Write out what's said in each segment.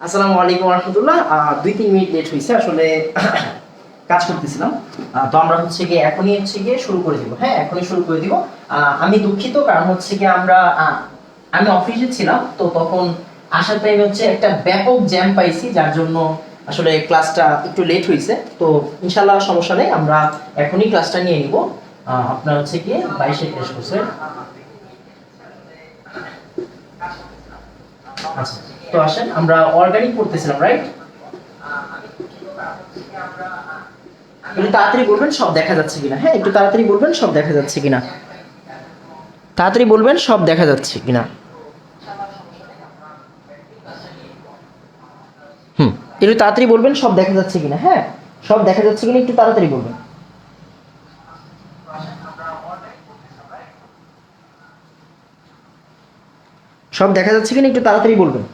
আসসালামু আলাইকুম রহমতুল্লাহ। 2-3 minute late হয়েছে আসলে কাজ করতেছিলাম। তো আমরা হচ্ছে গিয়ে এখনই হচ্ছে গিয়ে শুরু করে দিব। হ্যাঁ, এখনই শুরু করে দিব। আমি দুঃখিত, কারণ হচ্ছে গিয়ে আমি অফিসে ছিলাম, তো তখন আসার টাইমে হচ্ছে একটা ব্যাপক জ্যাম পাইছি, যার জন্য আসলে ক্লাসটা একটু লেট হয়েছে। তো ইনশাল্লাহ সমস্যা নেই, আমরা এখনই ক্লাসটা নিয়ে নিব। আপনার হচ্ছে গিয়ে 22-এ ক্লাস করছে। আচ্ছা, তো আসেন আমরা অর্গানিক পড়তেছিলাম, রাইট? একটু তাড়াতাড়ি বলবেন সব দেখা যাচ্ছে কিনা। হ্যাঁ, একটু তাড়াতাড়ি বলবেন সব দেখা যাচ্ছে কিনা। তাড়াতাড়ি বলবেন সব দেখা যাচ্ছে কিনা। একটু তাড়াতাড়ি বলবেন সব দেখা যাচ্ছে কিনা। হ্যাঁ, সব দেখা যাচ্ছে কিনা একটু তাড়াতাড়ি বলবেন। সব দেখা যাচ্ছে কিনা একটু তাড়াতাড়ি বলবেন।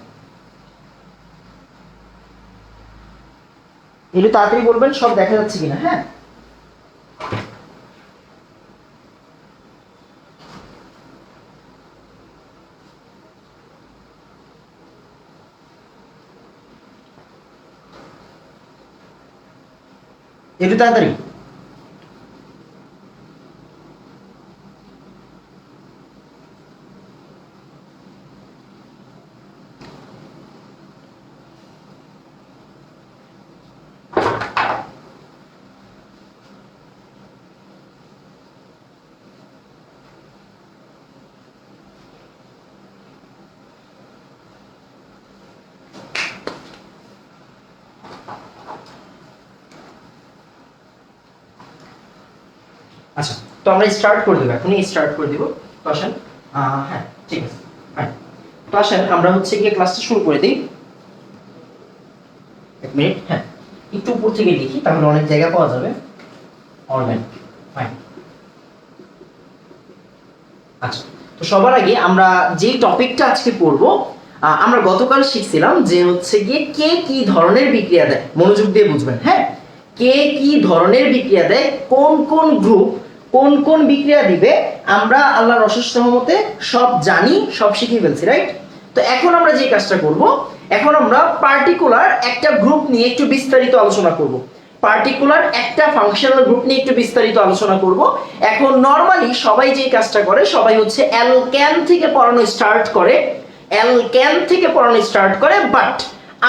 একটু তাড়াতাড়ি বলবেন সব দেখা যাচ্ছে কিনা। হ্যাঁ, একটু তাড়াতাড়ি। আচ্ছা, তো আমরা স্টার্ট করে দেবো, এখনই স্টার্ট করে দিব। তো আসেন, হ্যাঁ ঠিক আছে, হ্যাঁ। তো আসেন আমরা হচ্ছে গিয়ে ক্লাসটা শুরু করে দিই। এক মিনিট, হ্যাঁ, একটু উপর থেকে লিখি, তাহলে অনেক জায়গা পাওয়া যাবে। Organic, fine. আচ্ছা, তো সবার আগে আমরা যেই টপিকটা আজকে পড়বো, আমরা গতকাল শিখছিলাম যে হচ্ছে গিয়ে কে কি ধরনের বিক্রিয়া দেয়। মনোযোগ দিয়ে বুঝবেন, হ্যাঁ। কে কি ধরনের বিক্রিয়া দেয়, কোন কোন গ্রুপ কোন কোন বিক্রিয়া দিবে, আমরা আল্লাহর অশেষ রহমতে সব জানি, সব শিখে ফেলছি, রাইট? তো এখন আমরা যে কাজটা করব, এখন আমরা পার্টিকুলার একটা গ্রুপ নিয়ে একটু বিস্তারিত আলোচনা করব। পার্টিকুলার একটা ফাংশনাল গ্রুপ নিয়ে একটু বিস্তারিত আলোচনা করব। এখন নরমালি সবাই যে কাজটা করে, সবাই হচ্ছে অ্যালকেন থেকে পড়ানো স্টার্ট করে, অ্যালকেন থেকে পড়ানো স্টার্ট করে, বাট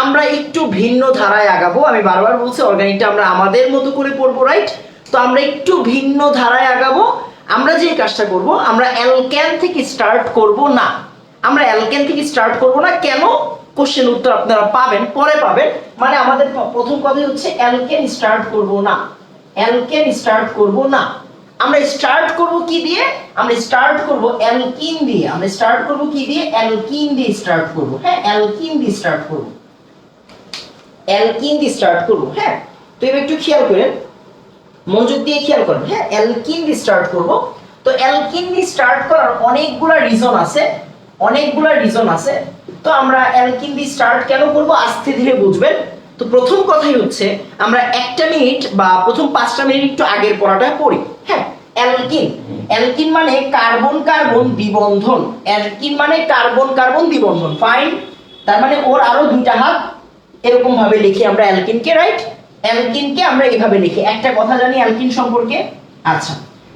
আমরা একটু ভিন্ন ধারায় আগাবো। আমি বারবার বলছি অর্গানিকটা আমরা আমাদের মতো করে পড়বো, রাইট? তো আমরা একটু ভিন্ন ধারায় আগাবো। আমরা যে কাজটা করব, আমরা অ্যালকেন থেকে স্টার্ট করব না। আমরা অ্যালকেন থেকে স্টার্ট করব না। কেন? কোশ্চেন উত্তর আপনারা পাবেন, পরে পাবেন। মানে আমাদের প্রথম কথাই হচ্ছে অ্যালকেন স্টার্ট করব না, অ্যালকেন স্টার্ট করব না। আমরা স্টার্ট করব কি দিয়ে? আমরা স্টার্ট করব অ্যালকিন দিয়ে। আমরা স্টার্ট করব কি দিয়ে? অ্যালকিন দিয়ে স্টার্ট করব। হ্যাঁ, অ্যালকিন দিয়ে স্টার্ট করব, অ্যালকিন দিয়ে স্টার্ট করব। হ্যাঁ, তো এবার একটু খেয়াল করেন, মনোযোগ দিয়ে খেয়াল করেন। হ্যাঁ, অ্যালকিন দিয়ে স্টার্ট করব। তো অ্যালকিন দিয়ে স্টার্ট করার অনেকগুলা রিজন আছে, অনেকগুলা রিজন আছে। তো আমরা অ্যালকিন দিয়ে স্টার্ট কেন করব, আস্তে ধীরে বুঝবেন। তো প্রথম কথাই হচ্ছে, আমরা একটা মিনিট বা প্রথম 5টা মিনিট একটু আগের পড়াটা পড়ি। হ্যাঁ, অ্যালকিন, অ্যালকিন মানে কার্বন কার্বন দ্বিবন্ধন। অ্যালকিন মানে কার্বন কার্বন দ্বিবন্ধন, ফাইন। তার মানে ওর আরো দুইটা হাত, এরকম ভাবে লিখি আমরা অ্যালকিনকে, রাইট? অ্যালকিনকে আমরা এইভাবে লিখি। একটা কথা জানি অ্যালকিন সম্পর্কে। আচ্ছা,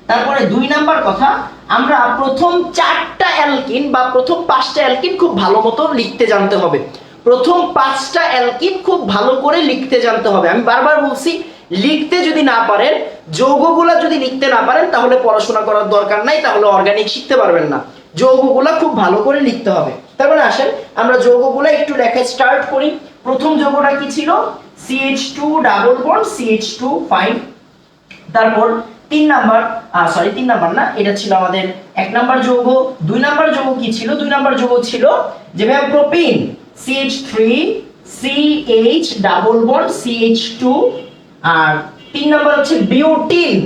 তারপরে 2 নাম্বার কথা, আমরা প্রথম 4টা অ্যালকিন বা প্রথম 5টা অ্যালকিন খুব ভালো মতো লিখতে জানতে হবে। প্রথম 5টা অ্যালকিন খুব ভালো করে লিখতে জানতে হবে। আমি বারবার বলছি, লিখতে যদি না পারেন, যৌগগুলা যদি লিখতে না পারেন, তাহলে পড়াশোনা করার দরকার নাই, তাহলে অর্গানিক শিখতে পারবেন না। যৌগগুলা খুব ভালো করে লিখতে হবে। তারপরে আসেন আমরা যৌগগুলা একটু লেখা স্টার্ট করি। প্রথম যৌগটা কি ছিল? CH2 double bond CH2, fine. তারপর 3 নাম্বার, সরি 3 নাম্বার না, এটা ছিল আমাদের 1 নাম্বার যৌগ। 2 নাম্বার যৌগ কি ছিল? 2 নাম্বার যৌগ ছিল যে ভাই propene, CH3 CH double bond CH2। আর 3 নাম্বার হচ্ছে বিউটিন,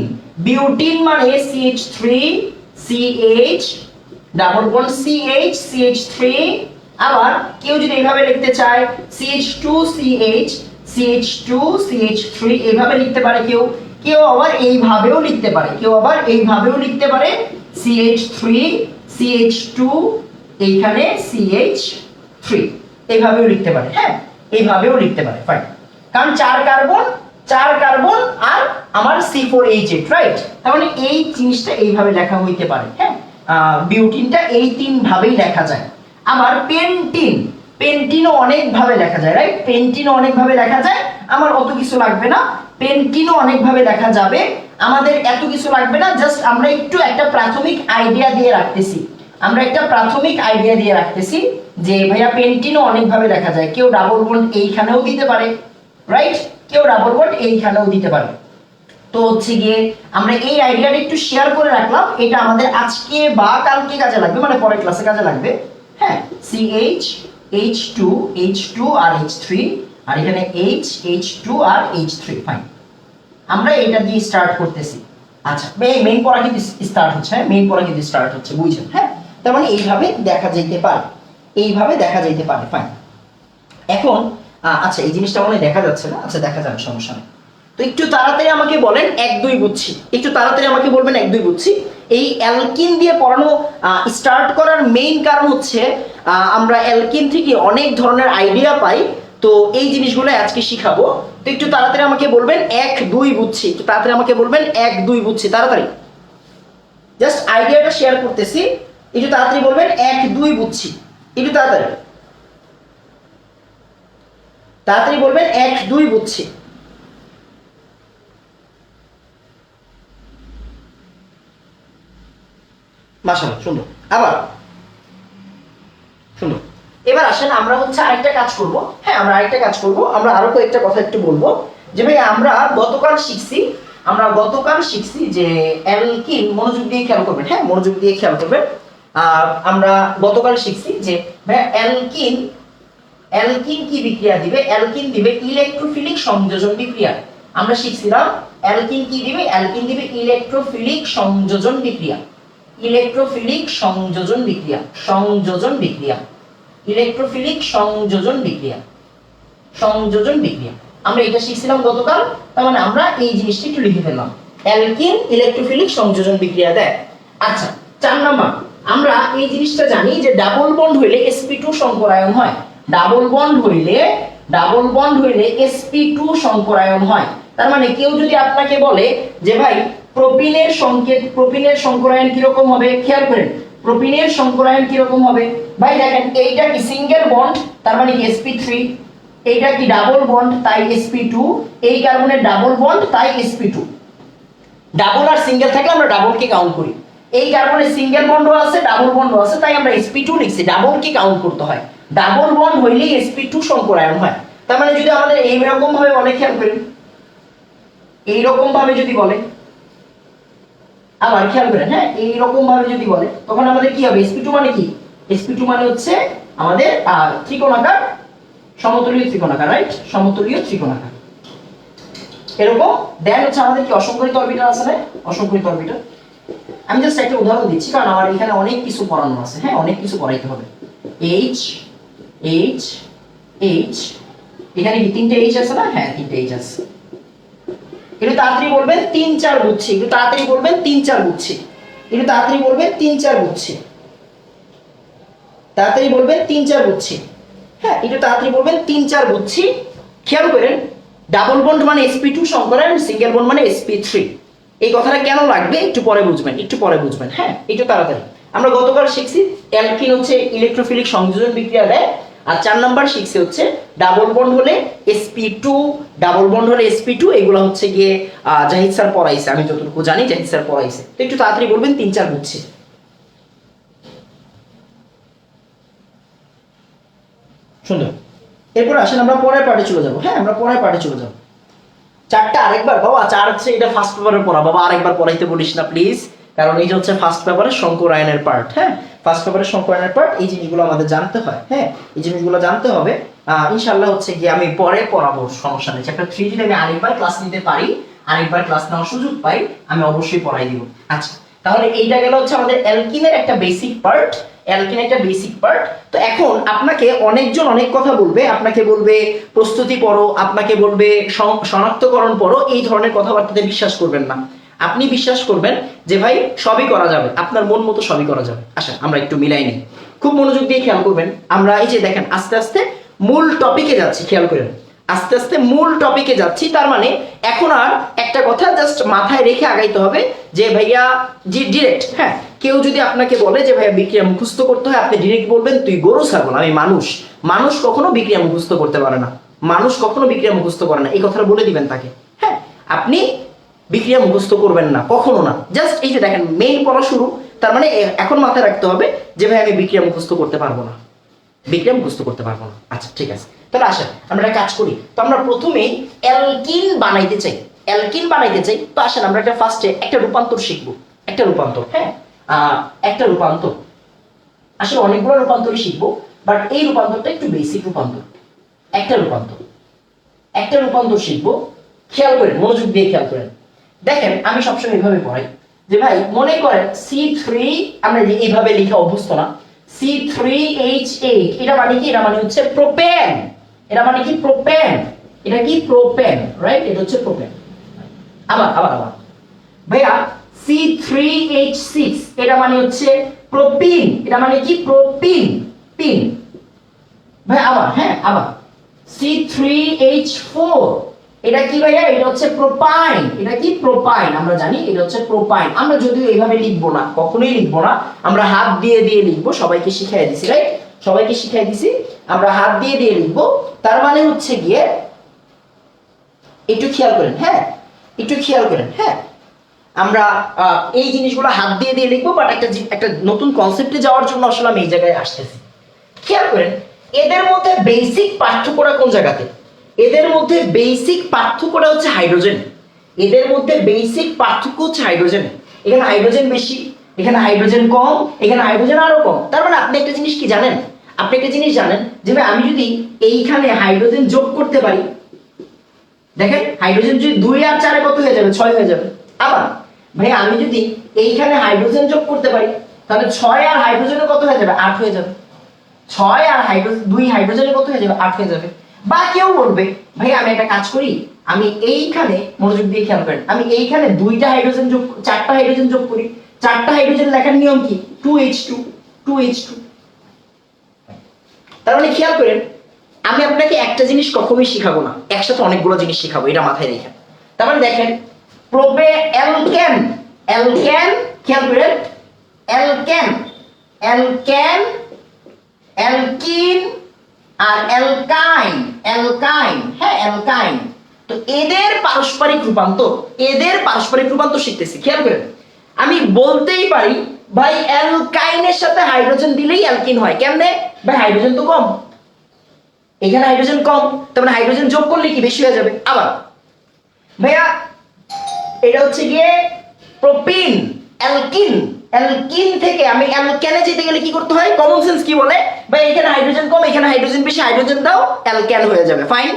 বিউটিন মানে CH3 CH double bond CH CH3। আবার কেউ যদি এইভাবে লিখতে চায় CH2 CH CH2 CH3 এইভাবে লিখতে পারে কেউ। কেউ আবার এইভাবেও লিখতে পারে, কেউ আবার এইভাবেও লিখতে পারে CH3 CH2 এইখানে CH3 এইভাবেও লিখতে পারে। হ্যাঁ, এইভাবেও লিখতে পারে, ফাইন। কারণ 4 কার্বন আর আমার C4H8, রাইট? তার মানে এই জিনিসটা এইভাবে লেখা হইতে পারে, হ্যাঁ। বিউটিনটা এই 3 ভাবেই লেখা যায়। আবার পেন্টিনও অনেক ভাবে লেখা যায়, রাইট? পেন্টিনও অনেক ভাবে লেখা যায়। আমার অত কিছু লাগবে না, পেন্টিনও অনেক ভাবে লেখা যাবে, আমাদের এত কিছু লাগবে না। জাস্ট আমরা একটু একটা প্রাথমিক আইডিয়া দিয়ে রাখতেছি, যে ভাইয়া পেন্টিনও অনেক ভাবে লেখা যায়। কেউ ডাবল বন্ড এইখানেও দিতে পারে, রাইট? কেউ ডাবল বন্ড এইখানেও দিতে পারে। তো হচ্ছে গিয়ে আমরা এই আইডিয়াটা একটু শেয়ার করে রাখলাম, এটা আমাদের আজকে বা কালকে কাজে লাগবে, মানে পরের ক্লাসে কাজে লাগবে, হ্যাঁ। CH H2 H2 আর H3, আর এখানে H H2 আর H3, ফাইন। আমরা এটা দিয়ে স্টার্ট করতেছি। আচ্ছা, মেইন পড়া কিন্তু স্টার্ট হচ্ছে, বুঝছেন? হ্যাঁ, তার মানে এইভাবে দেখা যাইতে পারে, ফাইন। এখন আচ্ছা, এই জিনিসটা মনে দেখা যাচ্ছে না, আচ্ছা দেখা যাবে, সমস্যা নেই। তো একটু তাড়াতাড়ি আমাকে বলেন 1 2 বুঝছি, এই অ্যালকিন দিয়ে পড়ানো স্টার্ট করার মেইন কারণ হচ্ছে আমরা অ্যালকিন থেকে অনেক ধরনের আইডিয়া পাই, তো এই জিনিসগুলো আজকে শিখাবো। তো একটু তাড়াতাড়ি আমাকে বলবেন 1 2 বুঝছি, তাড়াতাড়ি জাস্ট আইডিয়াটা শেয়ার করতেছি, একটু তাড়াতাড়ি বলবেন 1 2 বুঝছি, একটু তাড়াতাড়ি বলবেন 1 2 বুঝছি। মাশাআল্লাহ, সুন্দর। আবার সুন্দর। এবার আসেন আমরা হচ্ছে আরেকটা কাজ করব, হ্যাঁ, আমরা আরো কয়েকটা কথা একটু বলবো, যে ভাই আমরা গতকাল শিখছি যে অ্যালকিন, মনোযোগ দিয়ে খেয়াল করবেন, হ্যাঁ, আমরা গতকাল শিখছি যে ভাই অ্যালকিন কি বিক্রিয়া দিবে? অ্যালকিন দিবে ইলেকট্রোফিলিক সংযোজন বিক্রিয়া। আমরা শিখছিলাম অ্যালকিন কি দিবে? অ্যালকিন দিবে ইলেকট্রোফিলিক সংযোজন বিক্রিয়া। ইলেকট্রোফিলিক সংযোজন বিক্রিয়া। আমরা এটা শিখছিলাম গতকাল, তার মানে আমরা এই জিনিসটা একটু লিখে ফেললাম, অ্যালকিন ইলেকট্রোফিলিক সংযোজন বিক্রিয়া দেয়। আচ্ছা, 4 নাম্বার, আমরা এই জিনিসটা জানি যে ডাবল বন্ড হইলে sp2 সংকরায়ন হয়। ডাবল বন্ড হইলে sp2 সংকরায়ন হয়। তার মানে কেউ যদি আপনাকে বলে যে ভাই প্রোপিনের সংকরায়ন কি রকম হবে, খেয়াল করেন, প্রোপিনের সংকরায়ন কি রকম হবে? ভাই দেখেন, এইটা কি সিঙ্গেল বন্ড, তার মানে কি sp3, এইটা কি ডাবল বন্ড, তাই sp2, এই কার্বনের ডাবল বন্ড, তাই sp2। ডাবল আর সিঙ্গেল থাকলে আমরা ডাবল কে কাউন্ট করি, এই কার্বনের সিঙ্গেল বন্ডও আছে, ডাবল বন্ডও আছে, তাই আমরা sp2 লিখছি, ডাবল কে কাউন্ট করতে হয়। ডাবল বন্ড হইলেই sp2 সংকরায়ন হয়। তার মানে যদি আমাদের এইরকম ভাবে বলে, খেয়াল করেন, এইরকম ভাবে যদি বলে, আবার খেয়াল করেন, হ্যাঁ, এইরকম ভাবে যদি বলে, তখন আমাদের কি হবে? sp2 মানে কি? sp2 মানে হচ্ছে আমাদের ত্রিকোণাকার, সমতলীয় ত্রিকোণাকার, রাইট? সমতলীয় ত্রিকোণাকার এরকম। দেন হচ্ছে আমাদের কি অসংকরিত অরবিটাল আছে না? অসংকরিত অরবিটাল। আমি জাস্ট একটা উদাহরণ দিচ্ছি, কারণ আমার এখানে অনেক কিছু পড়ানো আছে, হ্যাঁ, অনেক কিছু পড়াইতে হবে। H H H, এখানে কি 3টে H আছে না? হ্যাঁ, 3টে H আছে। একটু তাড়াতাড়ি বলবেন 3 4 বুঝছি, একটু তাড়াতাড়ি বলবেন 3 4 বুঝছি, একটু তাড়াতাড়ি বলবেন 3 4 বুঝছি, তাড়াতাড়ি বলবেন 3 4 বুঝছি, হ্যাঁ, একটু তাড়াতাড়ি বলবেন 3 4 বুঝছি। খেয়াল করেন, ডাবল বন্ড মানে sp2 সংকরায়ন, সিঙ্গেল বন্ড মানে sp3। এই কথাটা কেন লাগবে একটু পরে বুঝবেন, হ্যাঁ, একটু তাড়াতাড়ি। আমরা গতকাল শিখছি অ্যালকিন হচ্ছে ইলেকট্রোফিলিক সংযোজন বিক্রিয়া দেয়, আর 4 নাম্বার শিখছি হচ্ছে ডাবল বন্ড হলে sp2, এগুলো হচ্ছে গিয়ে জাহিদ স্যার পড়াইছে, আমি যতটুকু জানি জাহিদ স্যার পড়াইছে। তো একটু তাড়াতাড়ি বলবেন 3 4 বুঝছি। সুন্দর। এরপর আসেন আমরা পরের পার্টে চলে যাব, হ্যাঁ, আমরা পরের পার্টে চলে যাব। 4টা আরেকবার, বাবা 4 হচ্ছে এটা ফার্স্ট পেপারের পড়া, বাবা আরেকবার পড়াইতে বলিস না প্লিজ, কারণ এই যে হচ্ছে ফার্স্ট পেপারের সংকরায়নের পার্ট, হ্যাঁ, ফার্স্ট পেপারের সংকরায়নের পার্ট, এই জিনিসগুলো আমাদের জানতে হয়, হ্যাঁ, এই জিনিসগুলো জানতে হবে। ইনশাআল্লাহ হচ্ছে কি আমি পরে পড়াবো, সমস্যা নেই। চ্যাপ্টার 3 যদি আমি আরেকবার ক্লাস নিতে পারি, আরেকবার ক্লাস নেওয়ার সুযোগ পাই, আমি অবশ্যই পড়াই দিব। আচ্ছা, তাহলে এইটা গেল হচ্ছে আমাদের অ্যালকিনের একটা বেসিক পার্ট, তো এখন আপনাকে অনেকজন অনেক কথা বলবে, আপনাকে বলবে প্রস্তুতি পড়ো, আপনাকে বলবে শনাক্তকরণ পড়ো, এই ধরনের কথাবার্তাতে বিশ্বাস করবেন না। আপনি বিশ্বাস করবেন যে ভাই সবই করা যাবে, আপনার মন মতো সবই করা যাবে। আচ্ছা, আমরা একটু মিলাই নিই, খুব মনোযোগ দিয়ে খেয়াল করবেন। আমরা এই যে দেখেন আস্তে আস্তে মূল টপিকে যাচ্ছি, খেয়াল করেন আস্তে আস্তে মূল টপিকে যাচ্ছি। তার মানে এখন আর একটা কথা জাস্ট মাথায় রেখে আগাইতে হবে যে ভাইয়া ডিরেক্ট, হ্যাঁ কেউ যদি আপনাকে বলে যে ভাইয়া বিক্রিয়া মুখস্থ করতে হয়, আপনি ডিরেক্ট বলবেন তুই গরু ছাগল, আমি মানুষ। মানুষ কখনো বিক্রিয়া মুখস্থ করতে পারে না, মানুষ কখনো বিক্রিয়া মুখস্থ করে না, এই কথাটা বলে দিবেন তাকে। হ্যাঁ আপনি বিক্রিয়া মুখস্থ করবেন না, কখনো না। জাস্ট এই যে দেখেন মেইন পড়া শুরু, তার মানে এখন মাথায় রাখতে হবে যে ভাই আমি বিক্রিয়া মুখস্থ করতে পারবো না, বিক্রিয়া মুখস্থ করতে পারবো না। আচ্ছা ঠিক আছে, তাহলে আসেন আমরা একটা কাজ করি। তো আমরা প্রথমেই অ্যালকিন বানাইতে চাই, অ্যালকিন বানাইতে চাই। তো আসেন আমরা একটা ফার্স্টে একটা রূপান্তর শিখবো, একটা রূপান্তর। হ্যাঁ একটা রূপান্তর, আসলে অনেকগুলো রূপান্তরই শিখবো, বাট এই রূপান্তরটা একটু বেসিক রূপান্তর। একটা রূপান্তর, একটা রূপান্তর শিখবো। খেয়াল করেন, মনোযোগ দিয়ে খেয়াল করেন। দেখেন আমি সবসময় এইভাবে পড়াই যে ভাই মনে করেন C3, আমরা যে এইভাবে লিখে অভ্যস্ত না, C3H8, এটা মানে কি? এটা মানে হচ্ছে প্রোপেন। এটা মানে কি? প্রোপেন। এটা কি? Propane, right? এটা হচ্ছে প্রোপেন। আবার আবার আবার ভাইয়া C3H6, এটা মানে হচ্ছে প্রোপিন। এটা মানে কি? Propene, pin. ভাই আবার, হ্যাঁ আবার C3H4, এটা কি ভাইয়া? এটা হচ্ছে প্রোপাইন। এটা কি? প্রোপাইন। আমরা জানি এটা হচ্ছে প্রোপাইন। আমরা যদিও এইভাবে লিখবো না, কখনোই লিখবো না, আমরা হাত দিয়ে দিয়ে লিখবো। সবাইকে শিখিয়ে দিছি, রাইট? সবাইকে শিখিয়ে দিছি আমরা হাত দিয়ে দিয়ে লিখবো। তার মানে হচ্ছে গিয়ে একটু খেয়াল করেন, হ্যাঁ একটু খেয়াল করেন, হ্যাঁ আমরা এই জিনিসগুলো হাত দিয়ে দিয়ে লিখবো, বাট একটা নতুন কনসেপ্টে যাওয়ার জন্য আসলে আমি এই জায়গায় আসতেছি। খেয়াল করেন এদের মধ্যে বেসিক পার্থক্যটা কোন জায়গাতে? এদের মধ্যে বেসিক পার্থক্যটা হচ্ছে হাইড্রোজেন। এদের মধ্যে বেসিক পার্থক্য হচ্ছে হাইড্রোজেন। এখানে হাইড্রোজেন বেশি, এখানে হাইড্রোজেন কম, এখানে হাইড্রোজেন আরো কম। তার মানে আপনি একটা জিনিস কি জানেন? আপনি একটা জিনিস জানেন যে ভাই আমি যদি এইখানে হাইড্রোজেন যোগ করতে পারি, দেখেন হাইড্রোজেন যদি 2 আর 4 কত হয়ে যাবে? 6 হয়ে যাবে। আবার ভাই আমি যদি এইখানে হাইড্রোজেন যোগ করতে পারি, তাহলে 6 আর হাইড্রোজেনে কত হয়ে যাবে? 8 হয়ে যাবে। 6 আর হাইড্রোজেন 2 হাইড্রোজেনে কত হয়ে যাবে? 8 হয়ে যাবে। বা কেউ বলবে ভাই আমি একটা কাজ করি, আমি এইখানে মনোযোগ দিয়ে খেয়াল করেন, আমি এইখানে 2টা হাইড্রোজেন যোগ 4টা হাইড্রোজেন যোগ করি। 4টা হাইড্রোজেন লেখার নিয়ম কি? 2H2 2H2। তার মানে খেয়াল করেন আমি আপনাকে একটা জিনিস কখনোই শিখাবো না, একসাথে অনেকগুলো জিনিস শিখাবো, এটা মাথায় রেখেন। তার মানে দেখেন প্রোপে অ্যালকেন, অ্যালকেন, খেয়াল করেন অ্যালকেন, অ্যালকেন, অ্যালকিন আর অ্যালকাইন, অ্যালকাইন, হ্যাঁ অ্যালকাইন। তো এদের পারস্পরিক রূপান্তর, এদের পারস্পরিক রূপান্তর শিখতেছি। খেয়াল করেন আমি বলতেই পারি ভাই অ্যালকাইনের সাথে হাইড্রোজেন দিলেই অ্যালকিন হয়। কেমনে ভাই? হাইড্রোজেন তো কম, এখানে হাইড্রোজেন কম, তার মানে হাইড্রোজেন যোগ করলে কি বেশি হয়ে যাবে? আবার ভাইয়া এটা হচ্ছে গিয়ে প্রোপিন, অ্যালকিন। অ্যালকিন থেকে আমি অ্যালকেনে যেতে গেলে কি করতে হয়? কমন সেন্স কি বলে ভাই এখানে হাইড্রোজেন কম, এখানে হাইড্রোজেন বেশি, হাইড্রোজেন দাও, অ্যালকেন হয়ে যাবে। ফাইন।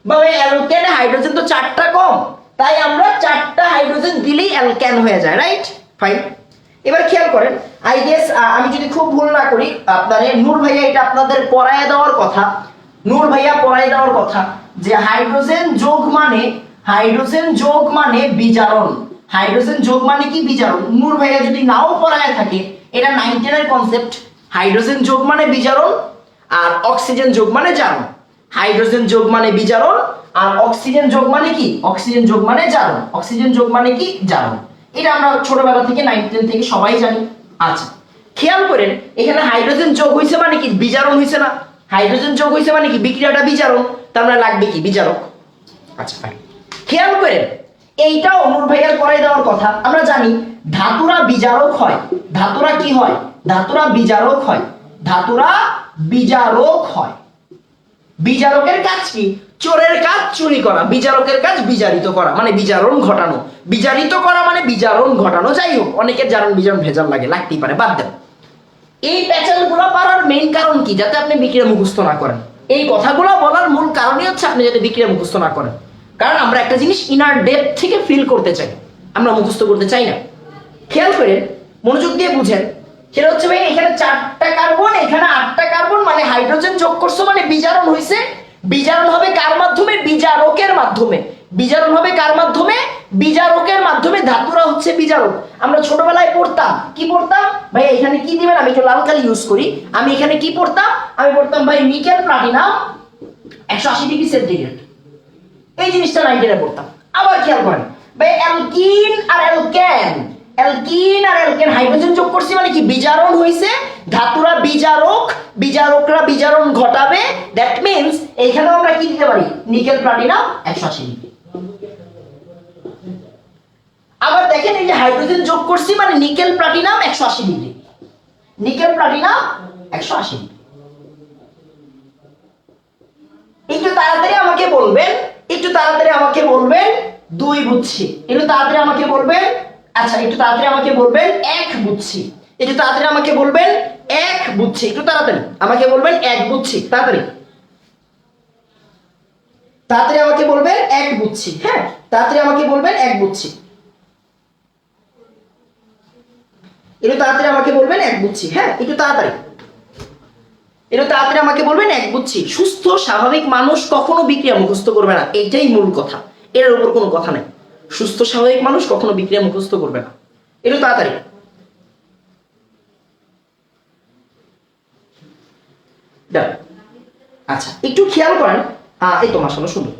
বা ভাই অ্যালকেনে হাইড্রোজেন তো 4টা কম, তাই আমরা 4টা হাইড্রোজেন দিলেই অ্যালকেন হয়ে যায়, রাইট? ফাইন। এবার খেয়াল করেন আই গেস আমি যদি খুব ভুল না করি, আপনাদের নূর ভাইয়া এটা আপনাদের পড়ায় দেওয়ার কথা, নূর ভাইয়া পড়ায় দেওয়ার কথা যে হাইড্রোজেন যোগ মানে, হাইড্রোজেন যোগ মানে বিজারণ। হাইড্রোজেন যোগ মানে কি? বিজারণ। নূর ভাইয়া যদি নাও পড়ায় থাকে, এটা 9, 10 এর কনসেপ্ট। হাইড্রোজেন যোগ মানে বিজারণ আর অক্সিজেন যোগ মানে জারণ। হাইড্রোজেন যোগ মানে বিজারণ আর অক্সিজেন যোগ মানে কি? অক্সিজেন যোগ মানে জারণ। অক্সিজেন যোগ মানে কি? জারণ। এটা আমরা ছোটবেলা থেকে 9, 10 থেকে সবাই জানি। আচ্ছা খেয়াল করেন এখানে হাইড্রোজেন যোগ হইছে মানে কি? বিজারণ হইছে না? হাইড্রোজেন যোগ হইছে মানে কি? বিক্রিয়াটা বিজারণ, তার মানে লাগবে কি? বিজারক। আচ্ছা ফাইন। খেয়াল করেন এইটাও নূর ভাইয়ার পড়াই দেওয়ার কথা। আমরা জানি ধাতুরা বিজারক হয়। ধাতুরা কি হয়? ধাতুরা বিজারক হয়। ধাতুরা বিজারক হয়। বিজারকের কাজ কি? চোরের কাজ চুরি করা, বিজারকের কাজ বিজারিত করা, মানে বিজারণ ঘটানো। বিজারিত করা মানে বিজারণ ঘটানো। যাই হোক অনেকের জারণ বিজারণ ভেজাল লাগে, লাগতেই পারে, বাদ দেন। এই প্যাচালগুলো পারার মেইন কারণ কি? যাতে আপনি বিক্রিয়া মুখস্থ না করেন। এই কথাগুলো বলার মূল কারণই হচ্ছে আপনি যাতে বিক্রিয়া মুখস্থ না করেন। কারণ আমরা একটা জিনিস ইনার ডেপথ থেকে ফিল করতে চাই, আমরা মুখস্থ করতে চাই না। খেয়াল করেন মনোযোগ দিয়ে বুঝেন, সেটা হচ্ছে ভাই এখানে 4টা কার্বন, এখানে 8টা কার্বন, মানে হাইড্রোজেন যোগ করছো মানে বিজারণ হইছে। বিজারণ হবে কার মাধ্যমে? বিজারকের মাধ্যমে। বিজারণ হবে কার মাধ্যমে? বিজারকের মাধ্যমে। ধাতুরা হচ্ছে বিজারক। আমরা ছোটবেলায় পড়তাম, কি পড়তাম ভাই, এখানে কি দিবেন, আমি একটু লাল কালি ইউজ করি, আমি এখানে কি পড়তাম, আমি পড়তাম ভাই নিকেল প্লাটিনাম 180°C, এই জিনিসটা 9 পড়তাম। আবার খেয়াল করেন ভাই, অ্যালকিন আর অ্যালকেন, অ্যালকিন আর অ্যালকেন হাইড্রোজেন যোগ করছি মানে কি বিজারণ হইছে, ধাতুরা বিজারক, বিজারকরা বিজারণ ঘটাবে, দ্যাট মিন্স এইখানেও আমরা কি দিতে পারি, নিকেল প্লাটিনাম 180°। আবার দেখেন এই যে হাইড্রোজেন যোগ করছি মানে নিকেল প্লাটিনাম 180°, নিকেল প্লাটিনাম 180°। একটু তাড়াতাড়ি আমাকে বলবেন, একটু তাড়াতাড়ি আমাকে বলবেন 2 বুঝছি, একটু তাড়াতাড়ি আমাকে বলবেন, আচ্ছা একটু তাড়াতাড়ি আমাকে বলবেন 1 বুঝছি, একটু তাড়াতাড়ি আমাকে বলবেন 1 বুঝছি, একটু তাড়াতাড়ি আমাকে বলবেন 1 বুঝছি, তাড়াতাড়ি তাড়াতাড়ি আমাকে বলবেন 1 বুঝছি, হ্যাঁ তাড়াতাড়ি আমাকে বলবেন 1 বুঝছি, একটু তাড়াতাড়ি আমাকে বলবেন 1 বুঝছি, হ্যাঁ একটু তাড়াতাড়ি, একটু তাড়াতাড়ি আমাকে বলবেন 1 বুঝছি। সুস্থ স্বাভাবিক মানুষ কখনো বিক্রিয়া মুখস্থ করবে না, এইটাই মূল কথা, এর উপর কোনো কথা নাই। সুস্থ স্বাভাবিক মানুষ কখনো বিক্রিয়া মুখস্থ করবে না। একটু তাড়াতাড়ি, আচ্ছা একটু খেয়াল করেন, এই তো মাশাআল্লাহ সুন্দর।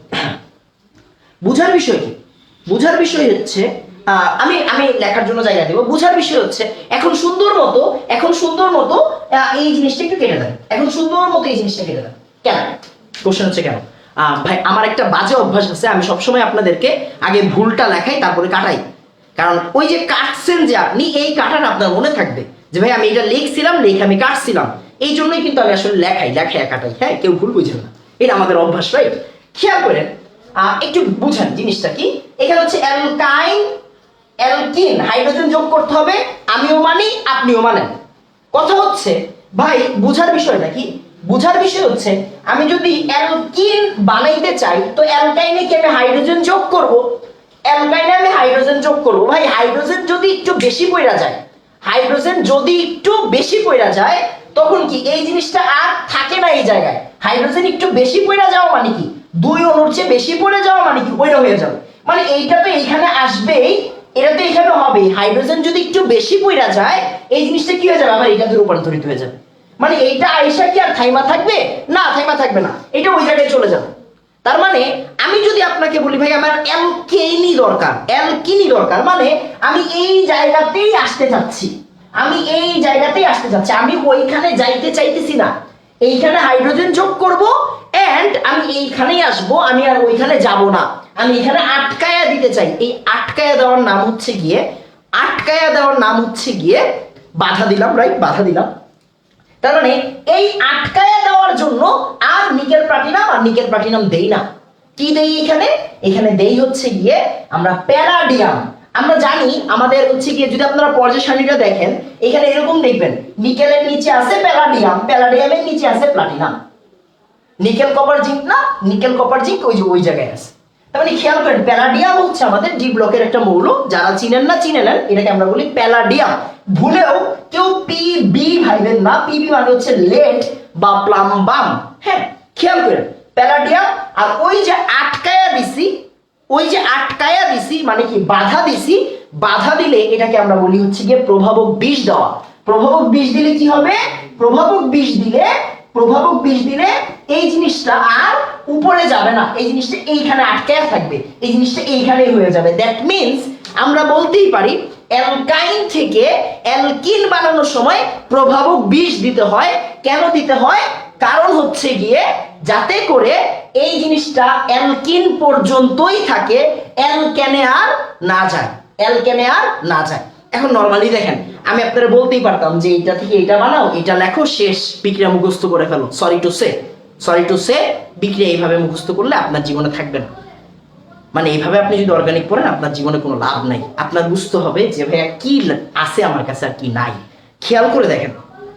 বুঝার বিষয় কি, বুঝার বিষয় হচ্ছে আমি আমি লেখার জন্য জায়গা দেব, বুঝার বিষয় হচ্ছে এখন সুন্দর মতো, এখন সুন্দর মতো এই জিনিসটা একটু কেটে দেন, এখন সুন্দর মতো এই জিনিসটা কেটে দেন। কেন কোশ্চেন হচ্ছে কেন ভাই, আমার একটা বাজে অভ্যাস আছে, আমি সবসময় আপনাদেরকে আগে ভুলটা লেখাই তারপরে কাটাই, কারণ ওই যে কাটছেন যে আপনি, এই কাটাটা আপনার মনে থাকবে যে ভাই আমি এটা লিখছিলাম, লিখে আমি কাটছিলাম, এই জন্যই কিন্তু আমি আসলে লেখাই কাটাই, হ্যাঁ কেউ ভুল বুঝেন না, এটা আমাদের অভ্যাস, রাইট? খেয়াল করেন একটু বুঝেন জিনিসটা কি, এখানে হচ্ছে অ্যালকাইন অ্যালকিন হাইড্রোজেন যোগ করতে হবে, আমিও মানি আপনিও মানেন। কথা হচ্ছে ভাই বুঝার বিষয়টা কি, বুঝার বিষয় হচ্ছে আমি যদি অ্যালকিন বানাইতে চাই তো অ্যালকাইনে কি আমি হাইড্রোজেন যোগ করব, অ্যালকাইনে আমি হাইড্রোজেন যোগ করব, ভাই হাইড্রোজেন যদি একটু বেশি পড়া যায়, হাইড্রোজেন যদি একটু বেশি পড়া যায় তখন কি এই জিনিসটা আর থাকে না এই জায়গায়, হাইড্রোজেন একটু বেশি পড়া যাওয়া মানে কি 2 অণুর চেয়ে বেশি পড়ে যাওয়া মানে কি ওইটা হয়ে যাবে, মানে এইটা তো এইখানে আসবেই, এটা তো এখানে হবে, হাইড্রোজেন যদি একটু বেশি পড়া যায় এই জিনিসটা কি হয়ে যাবে, আবার এটাতে রূপান্তরিত হয়ে যাবে, মানে এইটা আইসা কি আর থাইমা থাকবে না, থাইমা থাকবে না, এটা ওই জায়গায় চলে যাবে। তার মানে আমি যদি আপনাকে বলি ভাই আমার অ্যালকেনি দরকার, অ্যালকিনি দরকার, মানে আমি এই জায়গাতেই আসতে চাচ্ছি, আমি এই জায়গাতেই আসতে চাচ্ছি, আমি ওইখানে যাইতে চাইতেছি না, এইখানে হাইড্রোজেন যোগ করব এন্ড আমি এইখানেই আসবো, আমি আর ওইখানে যাব না, আমি এখানে আটকায়া দিতে চাই, এই আটকায়া দেওয়ার নাম হচ্ছে গিয়ে, আটকায়া দেওয়ার নাম হচ্ছে গিয়ে বাধা দিলাম, রাইট? বাধা দিলাম। তার মানে এই আটকায়া দেওয়ার জন্য আর নিকেল প্লাটিনাম আর নিকেল প্লাটিনাম দেই না, কি দেই এখানে, এখানে দেই হচ্ছে গিয়ে আমরা প্যালাডিয়াম। আমরা জানি আমাদের হচ্ছে গিয়ে যদি আপনারা পর্যায় সারণীটা দেখেন এখানে এরকম দেখবেন, নিকেলের নিচে আছে প্যালাডিয়াম, প্যালাডিয়ামের নিচে আছে প্লাটিনাম, নিকেল কপার জিঙ্ক না, নিকেল কপার জিঙ্ক ওই যে ওই জায়গায় আছে। তার মানে খেয়াল করেন প্যালাডিয়াম হচ্ছে আমাদের ডি ব্লকের একটা মৌল, যারা চিনেন না চিনে নেন, এটাকে আমরা বলি প্যালাডিয়াম। ভুলেও কেউ পিবি ভাইবেন না, পিবি মানে হচ্ছে লেড বা প্লাম্বাম, হ্যাঁ খেয়াল করেন প্যালাডিয়াম। আর ওই যে আটকায়া দিছি, ওই যে আটকায়া দিছি মানে কি বাধা দিছি, বাধা দিলে এটাকে আমরা বলি হচ্ছে গিয়ে প্রভাবক বিষ দেওয়া। প্রভাবক বিষ দিলে কি হবে, প্রভাবক বিষ দিলে, প্রভাবক বিষ দিলে এই জিনিসটা আর উপরে যাবে না, এই জিনিসটা এইখানে আটকায়া থাকবে, এই জিনিসটা এইখানেই হয়ে যাবে। দ্যাট মিন্স আমরা বলতেই পারি অ্যালকাইন থেকে অ্যালকিন বানানোর সময় প্রভাবক বিষ দিতে হয়। কেন দিতে হয়, কারণ হচ্ছে গিয়ে যাতে করে এই জিনিসটা অ্যালকিন পর্যন্তই থাকে, অ্যালকেনে আর না যায়, অ্যালকেনে আর না যায়। এখন নরমালি দেখেন আমি আপনারা বলতেই পারতাম যে এটা থেকে এটা বানাও, এটা লেখো, শেষ, বিক্রিয়া মুখস্থ করে ফেলো। সরি টু সে বিক্রিয়া এইভাবে মুখস্থ করলে আপনার জীবনে থাকবে না, মানে এইভাবে আপনি যদি অর্গানিক পড়েন আপনার জীবনে কোনো লাভ নাই। আপনার বুঝতে হবে যে ভাইয়া কি আছে আমার কাছে আর কি নাই। খেয়াল করে দেখেন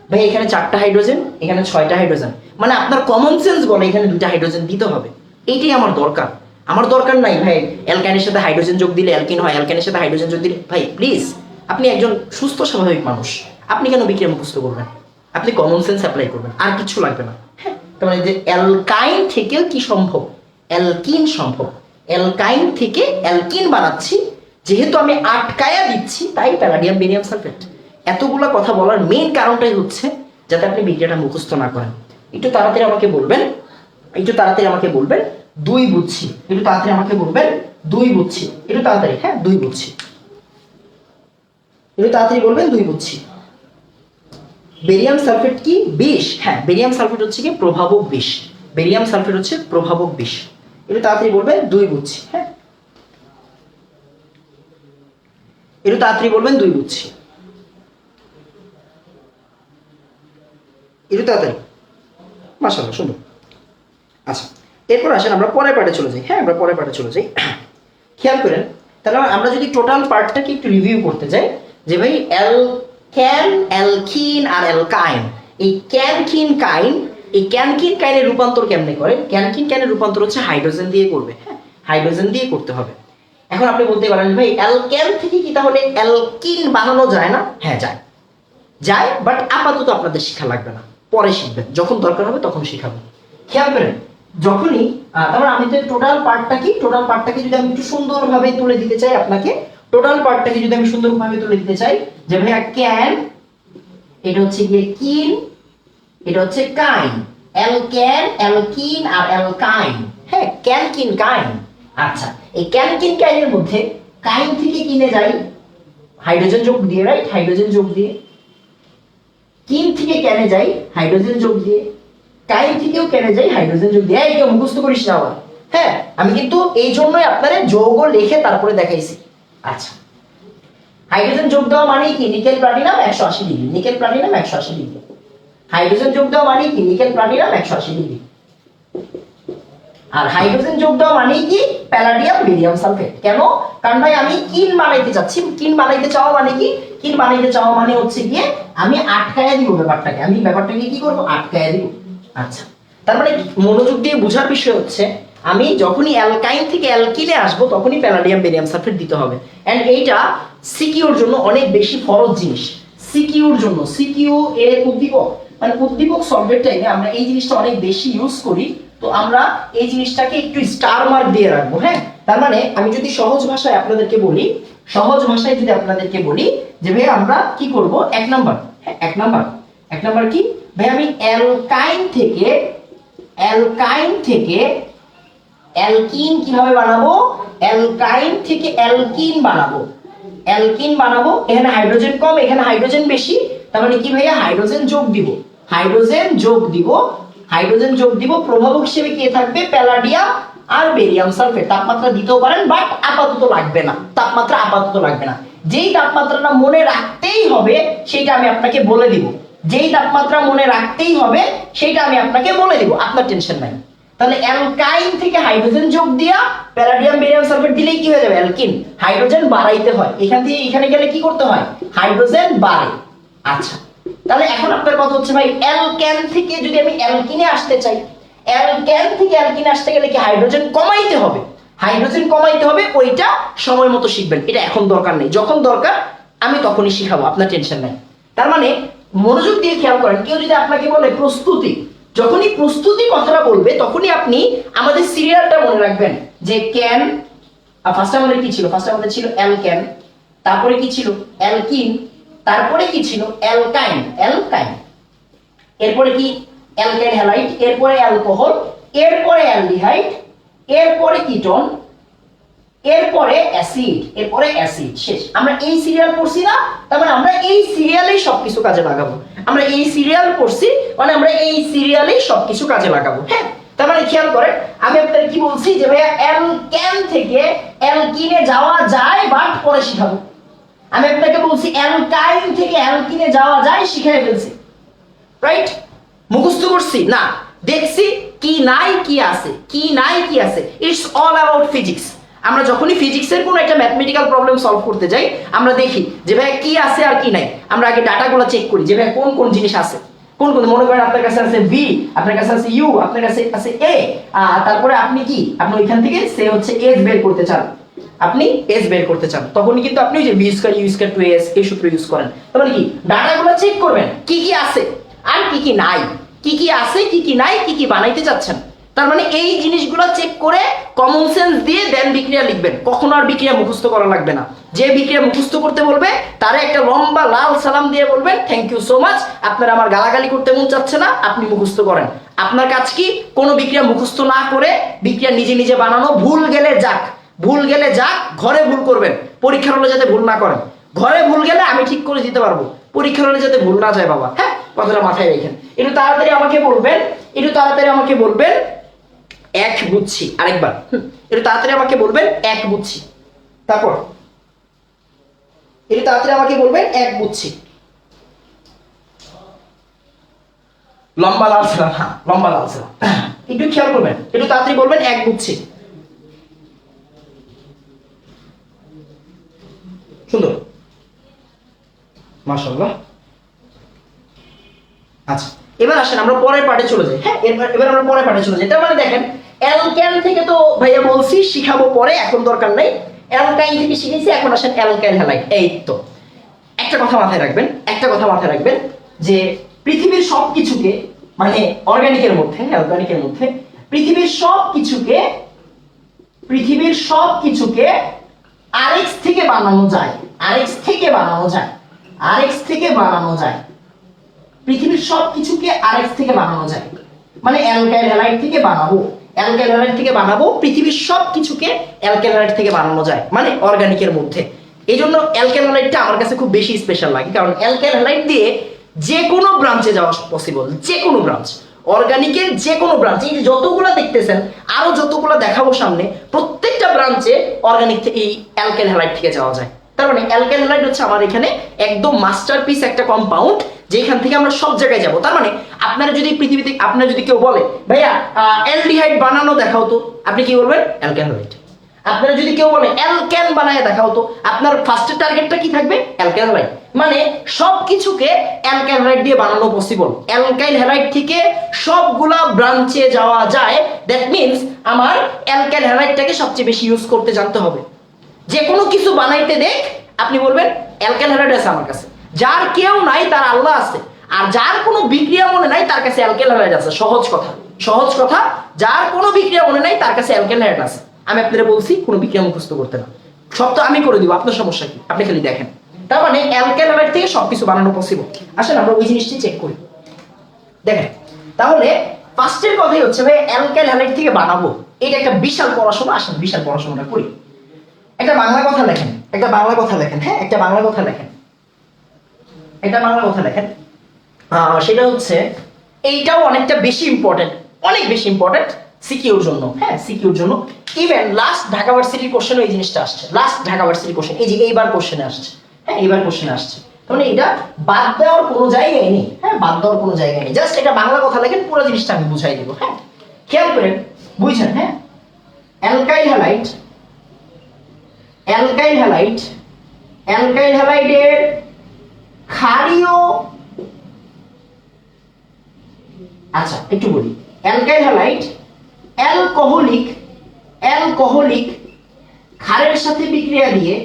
ভাই এখানে 4টা হাইড্রোজেন, এখানে 6টা হাইড্রোজেন, মানে আপনার কমন সেন্স বলে এখানে 2টা হাইড্রোজেন দিতে হবে, এইটাই আমার দরকার। আমার দরকার নাই ভাই অ্যালকাইনের সাথে হাইড্রোজেন যোগ দিলে অ্যালকিন হয়, অ্যালকাইনের সাথে হাইড্রোজেন যোগ দিলে, ভাই প্লিজ আপনি একজন সুস্থ স্বাভাবিক মানুষ, আপনি কেন বিক্রিয়া মুখস্থ করবেন, আপনি কমন সেন্স অ্যাপ্লাই করবেন, আর কিছু লাগবে না। হ্যাঁ তার মানে যে অ্যালকাইন থেকে কি সম্ভব, অ্যালকিন সম্ভব, অ্যালকাইন থেকে অ্যালকিন বানাচ্ছি, যেহেতু আমি আটকায়া দিচ্ছি তাই প্যালাডিয়াম বেরিয়াম সালফেট। এতগুলা কথা বলার মেইন কারণটাই হচ্ছে যাতে আপনি বিক্রিয়াটা মুখস্থ না করেন। একটু তাড়াতাড়ি আমাকে বলবেন, একটু তাড়াতাড়ি আমাকে বলবেন 2 বুঝছি, একটু তাড়াতাড়ি আমাকে বলবেন 2 বুঝছি, একটু তাড়াতাড়ি, হ্যাঁ 2 বুঝছি, একটু তাড়াতাড়ি বলবেন 2 বুঝছি। বেরিয়াম সালফেট কি বিষ? হ্যাঁ, বেরিয়াম সালফেট হচ্ছে কি প্রভাবক বিষ। বেরিয়াম সালফেট হচ্ছে প্রভাবক বিষ। একটু তাড়াতাড়ি বলবেন 2 বুঝছি, হ্যাঁ একটু তাড়াতাড়ি বলবেন 2 বুঝছি, একটু তাড়াতাড়ি। মাশাআল্লাহ, সুন্দর। আচ্ছা, এরপর আসেন আমরা পরের পার্টে চলে যাই। হ্যাঁ, আমরা পরের পার্টে চলে যাই। খেয়াল করেন, তাহলে আমরা যদি টোটাল পার্টটাকে একটু রিভিউ করতে যাই, যে ভাই অ্যালকেন, অ্যালকিন আর অ্যালকাইন, এই ক্যানকিন কাইন, এই ক্যানকিন কাইনের রূপান্তর কেমনে করে? ক্যানকিন কাইনের রূপান্তর হচ্ছে হাইড্রোজেন দিয়ে করবে। হ্যাঁ, হাইড্রোজেন দিয়ে করতে হবে। এখন আপনি বলতে পারেন ভাই অ্যালকেন থেকে কি তাহলে অ্যালকিন বানানো যায় না? হ্যাঁ যায়, যায়, বাট আপাতত আপনাদের শেখা লাগবে না, পরে শিখবেন, যখন দরকার হবে তখন শিখাবেন। খেয়াল করেন, যখনই তারপর আমি তো টোটাল পার্টটাকে যদি আমি একটু সুন্দরভাবে তুলে দিতে চাই আপনাকে, টোটাল পার্টটাকে যদি আমি সুন্দরভাবে তুলে দিতে চাই, যে ভাইয়া ক্যান, এটা হচ্ছে গিয়ে কিন, এটা হচ্ছে কাইন, অ্যালকেন, অ্যালকিন আর অ্যালকাইন। হ্যাঁ, ক্যান কিন কাইন। আচ্ছা, এই ক্যান কিন কাইনের মধ্যে কাইন থেকে কিনে যাই হাইড্রোজেন যোগ দিয়ে, রাইট, হাইড্রোজেন যোগ দিয়ে। কিন থেকে কেনে যাই হাইড্রোজেন যোগ দিয়ে, কাইন থেকেও কেনে যাই হাইড্রোজেন যোগ দিয়ে। এই কেউ মুখস্থ করিস না আবার। হ্যাঁ, আমি কিন্তু এই জন্যই আপনারে যৌগ লিখে তারপরে দেখাইছি। আচ্ছা, হাইড্রোজেন যোগ দেওয়া মানে কি? Nickel platinum 180 degree, nickel platinum 180 degree. Hydrogen যোগ দেওয়া মানে কি? Nickel platinum 180 degree. আর হাইড্রোজেন যোগ দেওয়া মানে কি? Palladium barium sulphate. কেন? কারণ ভাই আমি কিন বানাইতে চাচ্ছি। কিন বানাইতে চাওয়া মানে কি? কিন বানাইতে চাওয়া মানে হচ্ছে গিয়ে আমি আটকায়া দিব ব্যাপারটাকে, আমি ব্যাপারটাকে কি করব? আটকায়া দিব। আচ্ছা, তার মানে মনোযোগ দিয়ে বোঝার বিষয় হচ্ছে আমি যখনই অ্যালকাইন থেকে অ্যালকিনে আসবো তখনই প্যালাডিয়াম বেরিয়াম সালফেট দিতে হবে। এন্ড এইটা সিকিউর জন্য অনেক বেশি ফরজ জিনিস। সিকিউর জন্য, সিকিউ এর উদ্দীপক, মানে উদ্দীপক সলভের টাইমে আমরা এই জিনিসটা অনেক বেশি ইউজ করি। তো আমরা এই জিনিসটাকে একটু স্টার মার্ক দিয়ে রাখবো। হ্যাঁ, তার মানে আমি যদি সহজ ভাষায় আপনাদেরকে বলি, সহজ ভাষায় যদি আপনাদেরকে বলি যে ভাই আমরা কি করব, 1 নাম্বার, হ্যাঁ 1 নাম্বার কি ভাই, আমি অ্যালকাইন থেকে অ্যালকিন কিভাবে বানাবো? অ্যালকাইন থেকে অ্যালকিন বানাবো, অ্যালকিন বানাবো। এখানে হাইড্রোজেন কম, এখানে হাইড্রোজেন বেশি, তার মানে কি ভাইয়া হাইড্রোজেন যোগ দিব, হাইড্রোজেন যোগ দিব। প্রভাবক হিসেবে কে থাকবে? প্যালাডিয়াম আর বেরিয়াম সালফেট। তাপমাত্রা দিতেও পারেন, বাট আপাতত লাগবে না, তাপমাত্রা আপাতত লাগবে না। যেই তাপমাত্রাটা মনে রাখতেই হবে সেটা আমি আপনাকে বলে দিব, যেই তাপমাত্রা মনে রাখতেই হবে সেটা আমি আপনাকে বলে দিব, আপনার টেনশন নাই। তাহলে অ্যালকাইন থেকে হাইড্রোজেন যোগ দিয়া প্যালাডিয়াম বেরিয়াম সালফেট দিলেই কি হয়ে যাবে? অ্যালকিন। হাইড্রোজেন বাড়াইতে হয়, এখান থেকে এখানে গেলে কি করতে হয়? হাইড্রোজেন বাড়ে। আচ্ছা, তাহলে এখন আপনার কথা হচ্ছে ভাই অ্যালকেন থেকে যদি আমি অ্যালকিনে আসতে চাই, অ্যালকেন থেকে অ্যালকিনে আসতে গেলে কি হাইড্রোজেন কমাইতে হবে? হাইড্রোজেন কমাইতে হবে, ওইটা সময় মতো শিখবেন, এটা এখন দরকার নেই, যখন দরকার আমি তখনই শিখাবো, আপনার টেনশন নাই। তার মানে মনোযোগ দিয়ে খেয়াল করেন, কেউ যদি আপনাকে বলে প্রস্তুতি, যখনই প্রস্তুতি কথাটা বলবে তখনই আপনি আমাদের সিরিয়ালটা মনে রাখবেন যে ক্যান, ফার্স্ট আমাদের কি ছিল? ফার্স্ট আমাদের ছিল অ্যালকেন, তারপরে কি ছিল? অ্যালকিন, তারপরে কি ছিল? অ্যালকাইন, এরপরে কি? অ্যালকাইল হ্যালাইড, এরপরে অ্যালকোহল, এরপরে অ্যালডিহাইড, এরপরে কিটোন, এরপরে অ্যাসিড, শেষ। আমরা এই সিরিয়াল পড়ছি না? তার মানে আমরা এই সিরিয়ালেই সবকিছু কাজে লাগাবো। আমরা এই সিরিয়াল পড়ছি মানে আমরা এই সিরিয়ালেই সবকিছু কাজে লাগাবো। হ্যাঁ, তার মানে খেয়াল করেন আমি আপনাদের কি বলছি যে ভাইয়া অ্যালকেন থেকে অ্যালকিনে যাওয়া যায়, বাট পরে শিখাবো। আমি আপনাকে বলছি অ্যালকাইন থেকে অ্যালকিনে যাওয়া যায়, শিখাই ফেলছি, রাইট? মুখস্থ করছি না, দেখছি কি নাই কি আছে, কি নাই কি আছে। It's all about physics. আমরা যখনই ফিজিক্সের কোনো একটা ম্যাথমেটিক্যাল প্রবলেম সলভ করতে যাই আমরা দেখি যে ভাই কি আছে আর কি নাই। আমরা আগে ডাটাগুলো চেক করি যে ভাই কোন কোন জিনিস আছে, কোন কোন। মনে করেন আপনার কাছে আছে ভি, আপনার কাছে আছে ইউ, আপনার কাছে আছে এ, তারপরে আপনি কি, আপনি ওইখান থেকে সে হচ্ছে এস বের করতে চান, আপনি এস বের করতে চান, তখনই কিন্তু আপনি যে V square you square 2s এই সূত্র ইউজ করেন। তার মানে কি ডাটাগুলো চেক করবেন কি কি আছে আর কি কি নাই, কি কি আছে কি কি নাই, কি কি বানাইতে চাচ্ছেন। তার মানে এই জিনিসগুলো চেক করে কমন সেন্স দিয়ে দেন বিক্রিয়া লিখবেন। কখনো আর বিক্রিয়া মুখস্থ করা লাগবে না। যে বিক্রিয়া মুখস্থ করতে বলবে তারে একটা লম্বা লাল সালাম দিয়ে বলবেন থ্যাংক ইউ সো মাচ, আপনার আমার গালাগালি করতে মন চাচ্ছে না, আপনি মুখস্থ করেন। আপনার কাজ কি? কোনো বিক্রিয়া মুখস্থ না করে বিক্রিয়া নিজে নিজে বানানো। ভুল গেলে যাক, ভুল গেলে যাক, ঘরে ভুল করবেন, পরীক্ষার হলে যাতে ভুল না করেন। ঘরে ভুল গেলে আমি ঠিক করে দিতে পারবো, পরীক্ষার হলে যাতে ভুল না যায় বাবা। হ্যাঁ, কথাটা মাথায় রেখেন। একটু তাড়াতাড়ি আমাকে বলবেন, একটু তাড়াতাড়ি আমাকে বলবেন এক বুঝছি। আরেকবার একটু তাড়াতাড়ি আমাকে বলবেন এক বুঝছি। তারপর একটু তাড়াতাড়ি আমাকে বলবেন এক বুঝছি। লম্বা লাল সালাম, হ্যাঁ লম্বা লাল সালাম। একটু খেয়াল করবেন, একটু তাড়াতাড়ি বলবেন এক বুঝছি। সুন্দর, মাশাআল্লাহ। আচ্ছা, এবার আসেন আমরা পরের পার্টে চলে যাই। হ্যাঁ, এবার আমরা পরের পার্টে চলে যাই। তার মানে দেখেন অ্যালকেন থেকে তো ভাইয়া বলছি শিখাবো পরে, এখন দরকার নাই। অ্যালকাইন থেকে শিখেছি, এখন আসেন অ্যালকাইল হ্যালাইড। এই তো একটা কথা মাথায় রাখবেন, একটা কথা মাথায় রাখবেন যে পৃথিবীর সব কিছুকে, মানে অর্গানিকের মধ্যে, অর্গানিকের মধ্যে পৃথিবীর সব কিছুকে আরএক্স থেকে বানানো যায়, আরএক্স থেকে বানানো যায়, আরএক্স থেকে বানানো যায়। পৃথিবীর সব কিছুকে আরএক্স থেকে বানানো যায়, মানে অ্যালকাইল হ্যালাইড থেকে বানাবো, অ্যালকাইল হ্যালাইড থেকে বানাবো। পৃথিবীর সব কিছুকে অ্যালকাইল হ্যালাইড থেকে বানানো যায়, মানে অর্গানিকের মধ্যে। এই জন্য অ্যালকাইল হ্যালাইডটা আমার কাছে খুব বেশি স্পেশাল লাগে, কারণ অ্যালকাইল হ্যালাইড দিয়ে যে কোনো ব্রাঞ্চে যাওয়া পসিবল, যে কোনো ব্রাঞ্চ, অর্গানিকের যে কোনো ব্রাঞ্চ। এই যে যতগুলো দেখতেছেন, আরো যতগুলো দেখাবো সামনে, প্রত্যেকটা ব্রাঞ্চে অর্গানিক থেকে এই অ্যালকাইল হ্যালাইড থেকে যাওয়া যায়। তার মানে অ্যালকাইল হ্যালাইড হচ্ছে আমার এখানে একদম মাস্টারপিস একটা কম্পাউন্ড, যেখান থেকে আমরা সব জায়গায় যাব। তার মানে আপনারা যদি পৃথিবীতে, আপনারা যদি কেউ বলে ভাইয়া অ্যালডিহাইড বানানো দেখাও তো, আপনি কি বলবেন? Alkyl halide. আপনারা যদি কেউ বলে অ্যালকেন বানায় দেখাও তো, আপনার ফার্স্টের টার্গেটটা কি থাকবে? Alkyl halide. মানে সব কিছুকে অ্যালকাইল হ্যালাইড দিয়ে বানানো পসিবল। অ্যালকাইল হ্যালাইড থেকে সবগুলা ব্রাঞ্চে যাওয়া যায়। দ্যাট মিন্স আমার অ্যালকাইল হ্যালাইডটাকে সবচেয়ে বেশি ইউজ করতে জানতে হবে। যে কোনো কিছু বানাইতে দেখ, আপনি বলবেন অ্যালকাইল হ্যালাইড আছে আমার কাছে। যার কেউ নাই তার আল্লাহ আছে, আর যার কোনো বিক্রিয়া মনে নাই তার কাছে অ্যালকাইল হ্যালাইড আছে। সহজ কথা, সহজ কথা। যার কোনো বিক্রিয়া মনে নাই তার কাছে অ্যালকাইল হ্যালাইড আছে। আমি আপনাদের বলছি কোনো বিক্রিয়া মুখস্থ করতে না, সব তো আমি করে দিব, আপনার সমস্যা কি? আপনি খালি দেখেন। তার মানে অ্যালকাইল হ্যালাইড থেকে সবকিছু বানানো পসিবল। আসেন আমরা ওই জিনিসটি চেক করি। দেখেন, তাহলে ফার্স্টের কথাই হচ্ছে ভাই অ্যালকাইল হ্যালাইড থেকে বানাবো, এটা একটা বিশাল পড়াশোনা। আসেন বিশাল পড়াশোনাটা করি। একটা বাংলা কথা লেখেন, একটা বাংলা কথা লেখেন। হ্যাঁ, একটা বাংলা কথা লেখেন, একটা বাংলা কথা লেখেন। সেটা হচ্ছে, এইটাও অনেকটা বেশি ইম্পর্টেন্ট, অনেক বেশি ইম্পর্টেন্ট সিকিউর জন্য। হ্যাঁ, সিকিউর জন্য। ইভেন লাস্ট ঢাকা ভার্সিটির কোশ্চেনে এই জিনিসটা আসছে, লাস্ট ঢাকা ভার্সিটির কোশ্চেন, এই যে এইবার কোশ্চেনে আসছে। হ্যাঁ, এইবার কোশ্চেনে আসছে। মানে এটা বাদ দেওয়ার কোনো জায়গায় নেই। হ্যাঁ, বাদ দেওয়ার কোনো জায়গায় নেই। জাস্ট এটা বাংলা কথা লেখেন, পুরো জিনিসটা আমি বুঝাই দেবো। হ্যাঁ, খেয়াল করেন, বুঝছেন? হ্যাঁ, alkyl halide, alkyl halide, alkyl হ্যালাইডের ক্ষারীয়, আচ্ছা একটু বলি, অ্যালকাইল হ্যালাইড অ্যালকোহলিক, অ্যালকোহলিক ক্ষারের সাথে বিক্রিয়া দিয়ে,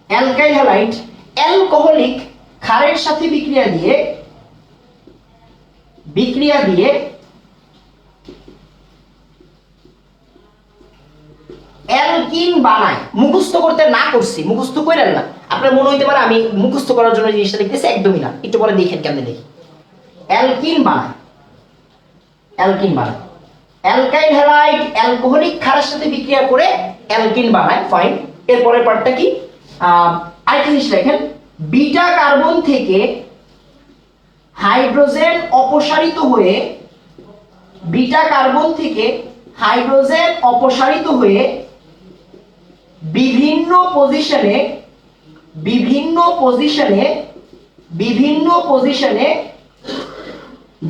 অ্যালকাইল হ্যালাইড অ্যালকোহলিক ক্ষারের সাথে বিক্রিয়া দিয়ে, বিক্রিয়া দিয়ে অ্যালকিন বানায়। মুখস্থ করতে না করছি, মুখস্থ করেন না। আপনার মনে হইতে পারে আমি মুখস্থ করার জন্য জিনিসটা লিখতেছি, একদমই না। একটু পরে দেখেন কেমনে দেখি। অ্যালকিন বানায়, অ্যালকিন বানায়। অ্যালকাইল হ্যালাইড অ্যালকোহলিক ক্ষারের সাথে বিক্রিয়া করে অ্যালকিন বানায়। ফাইন। এরপরের পার্টটা কি? আরেকটা জিনিস দেখেন, বিটা কার্বন থেকে হাইড্রোজেন অপসারিত হয়ে, বিটা কার্বন থেকে হাইড্রোজেন অপসারিত হয়ে বিভিন্ন পজিশনে, বিভিন্ন পজিশনে, বিভিন্ন পজিশনে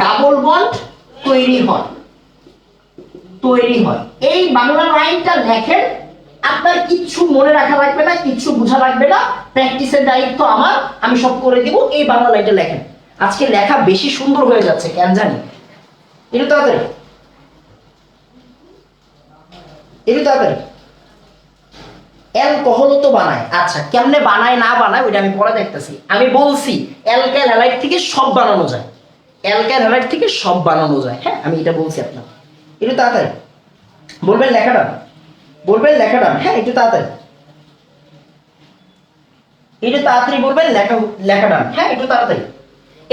ডাবল বন্ড তৈরি হয়, তৈরি হয়। এই বাংলা লাইনটা লেখেন। আপনার কিচ্ছু মনে রাখা লাগবে না, কিচ্ছু বোঝা লাগবে না, প্র্যাকটিসের দায়িত্ব আমার, আমি সব করে দিব। এই বাংলা লাইনটা লেখেন। আজকে লেখা বেশি সুন্দর হয়ে যাচ্ছে, কেন জানি। একটু তাড়াতাড়ি, একটু তাড়াতাড়ি। অ্যালকোহল তো বানায়। আচ্ছা, কেমনে বানায় না বানায় ওইটা আমি পরে দেখতেছি। আমি বলছি অ্যালকাইল হ্যালাইড থেকে সব বানানো যায়, অ্যালকাইল হ্যালাইড থেকে সব বানানো যায়। হ্যাঁ, আমি এটা বলছি আপনার। একটু তাড়াতাড়ি বলবেন লেখাটা, বলবেন লেখাটা, হ্যাঁ একটু তাড়াতাড়ি, একটু তাড়াতাড়ি বলবেন লেখাটা, হ্যাঁ একটু তাড়াতাড়ি।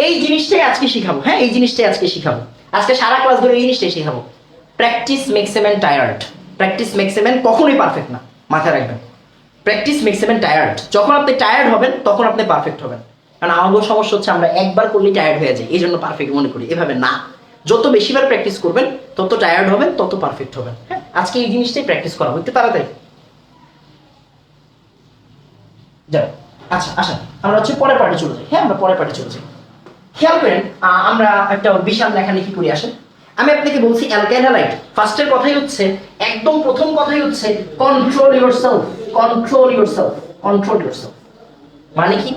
এই জিনিসটাই আজকে শিখাবো, হ্যাঁ এই জিনিসটাই আজকে শিখাবো, আজকে সারা ক্লাস ধরে এই জিনিসটাই শিখাবো। Practice makes a man tired, practice makes a man কখনোই পারফেক্ট না, মাথায় রাখবেন। Practice makes a man tired, যখন আপনি টায়ার্ড হবেন তখন আপনি পারফেক্ট হবেন। কারণ আমাদের সমস্যা হচ্ছে আমরা একবার করলেই টায়ার্ড হয়ে যাই, এই জন্য পারফেক্ট মনে করি। এভাবে না, যত বেশিবার প্র্যাকটিস করবেন তত টায়ার্ড হবেন, তত পারফেক্ট হবেন। হ্যাঁ আজকে এই জিনিসটাই প্র্যাকটিস করা একটু তাড়াতাড়ি যাও। আচ্ছা আচ্ছা, আমরা হচ্ছে পরের পার্টে চলে যাই। হ্যাঁ আমরা পরের পার্টে চলে যাই। খেয়াল করেন, আমরা একটা বিশাল লেখালেখি করি। আসেন আমি আপনাকে বলছি অ্যালকাইল হ্যালাইড, ফার্স্টের কথাই হচ্ছে, একদম প্রথম কথাই হচ্ছে control yourself, control yourself, control yourself. মানে কি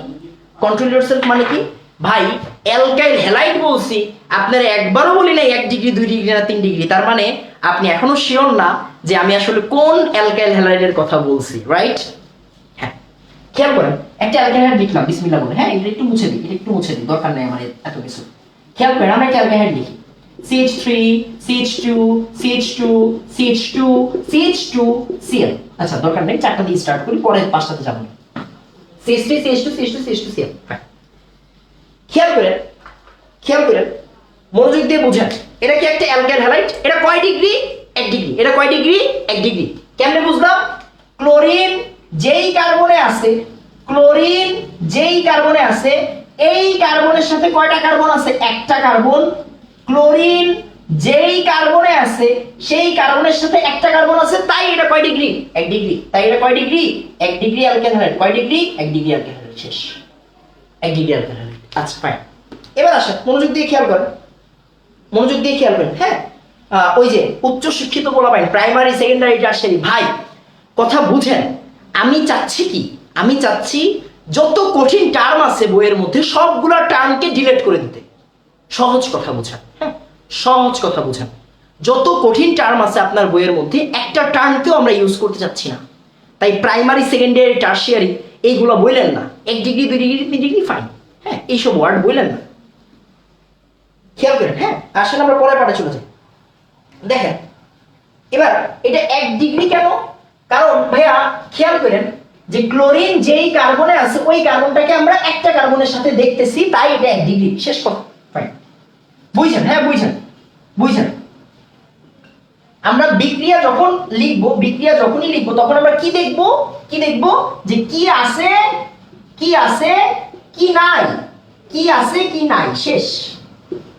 কন্ট্রোল ইয়োরসেলফ মানে কি? ভাই অ্যালকাইল হ্যালাইড বলছি, আপনারা একবারও বলি নাই 1 ডিগ্রি 2 ডিগ্রি না 3 ডিগ্রি, তার মানে আপনি এখনো শিওর না যে আমি আসলে কোন অ্যালকাইল হ্যালাইডের কথা বলছি, রাইট? হ্যাঁ খেয়াল করেন, একটা অ্যালকাইল হ্যালাইড লিখলাম বিসমিল্লাহ বলে, হ্যাঁ এটা একটু মুছে দিই, এটা একটু মুছে দিই, দরকার নেই আমার এত কিছু। খেয়াল করেন আমরা একটা অ্যালকাইল হ্যালাইড লিখি, CH3 CH2 CH2 CH2 CH2 Cl। আচ্ছা দরকার নেই, 4টা দিয়ে স্টার্ট করি, পরের 5টাতে যাব না। CH3 CH2 CH2 CH2 Cl। খেয়াল করেন, খেয়াল করেন, মনোযোগ দিয়ে বুঝেন, এটা কি একটা অ্যালকাইল হ্যালাইড? এটা কয় ডিগ্রি? 1 ডিগ্রি। এটা কয় ডিগ্রি? 1 ডিগ্রি। কেমনে বুঝলাম? ক্লোরিন যেই কার্বনে আছে, ক্লোরিন যেই কার্বনে আছে, এই কার্বনের সাথে কয়টা কার্বন আছে? একটা কার্বন। ক্লোরিন যেই কার্বনে আছে সেই কার্বনের সাথে একটা কার্বন আছে, তাই এটা কয় ডিগ্রি? 1 ডিগ্রি। তাই এটা কয় ডিগ্রি? 1 degree alkyl halide. কয় ডিগ্রি? 1 degree alkyl halide. শেষ, 1 ডিগ্রি অ্যালকাইল হ্যালাইড। আচ্ছা ফাইন, এবার আসেন মনোযোগ দিয়ে খেয়াল করেন, মনোযোগ দিয়ে খেয়াল করেন। হ্যাঁ ওই যে উচ্চ শিক্ষিত বলা পাই, প্রাইমারি সেকেন্ডারি টারশিয়ারি, ভাই কথা বুঝেন। আমি চাচ্ছি কি, আমি চাচ্ছি যত কঠিন টার্ম আছে বইয়ের মধ্যে সবগুলা টার্মকে ডিলিট করে দিতে। সহজ কথা বুঝান, হ্যাঁ সহজ কথা বুঝান। যত কঠিন টার্ম আছে আপনার বইয়ের মধ্যে একটা টার্মকেও আমরা ইউজ করতে চাচ্ছি না। তাই প্রাইমারি সেকেন্ডারি টারশিয়ারি এইগুলো বললেন না, 1 ডিগ্রি 2 ডিগ্রি 3 ডিগ্রি ফাইন, হ্যাঁ এইসব ওয়ার্ড বললেন না। খেয়াল করেন, হ্যাঁ আসলে আমরা পরের পাঠে চলে যাই। দেখেন এবার এটা 1 ডিগ্রি কেন? কারণ ভাইয়া খেয়াল করেন যে ক্লোরিন যেই কার্বনে আছে ওই কার্বনটাকে আমরা একটা কার্বনের সাথে দেখতেছি, তাই এটা 1 ডিগ্রি। শেষ কথা, ফাইন। বুঝছেন? হ্যাঁ বুঝছেন, বুঝছেন। আমরা বিক্রিয়া যখন লিখবো, বিক্রিয়া যখনই লিখবো তখন আমরা কি দেখবো? কি দেখবো? যে কি আছে, কি আছে, কি নাই, কি আছে, কি নাই, শেষ।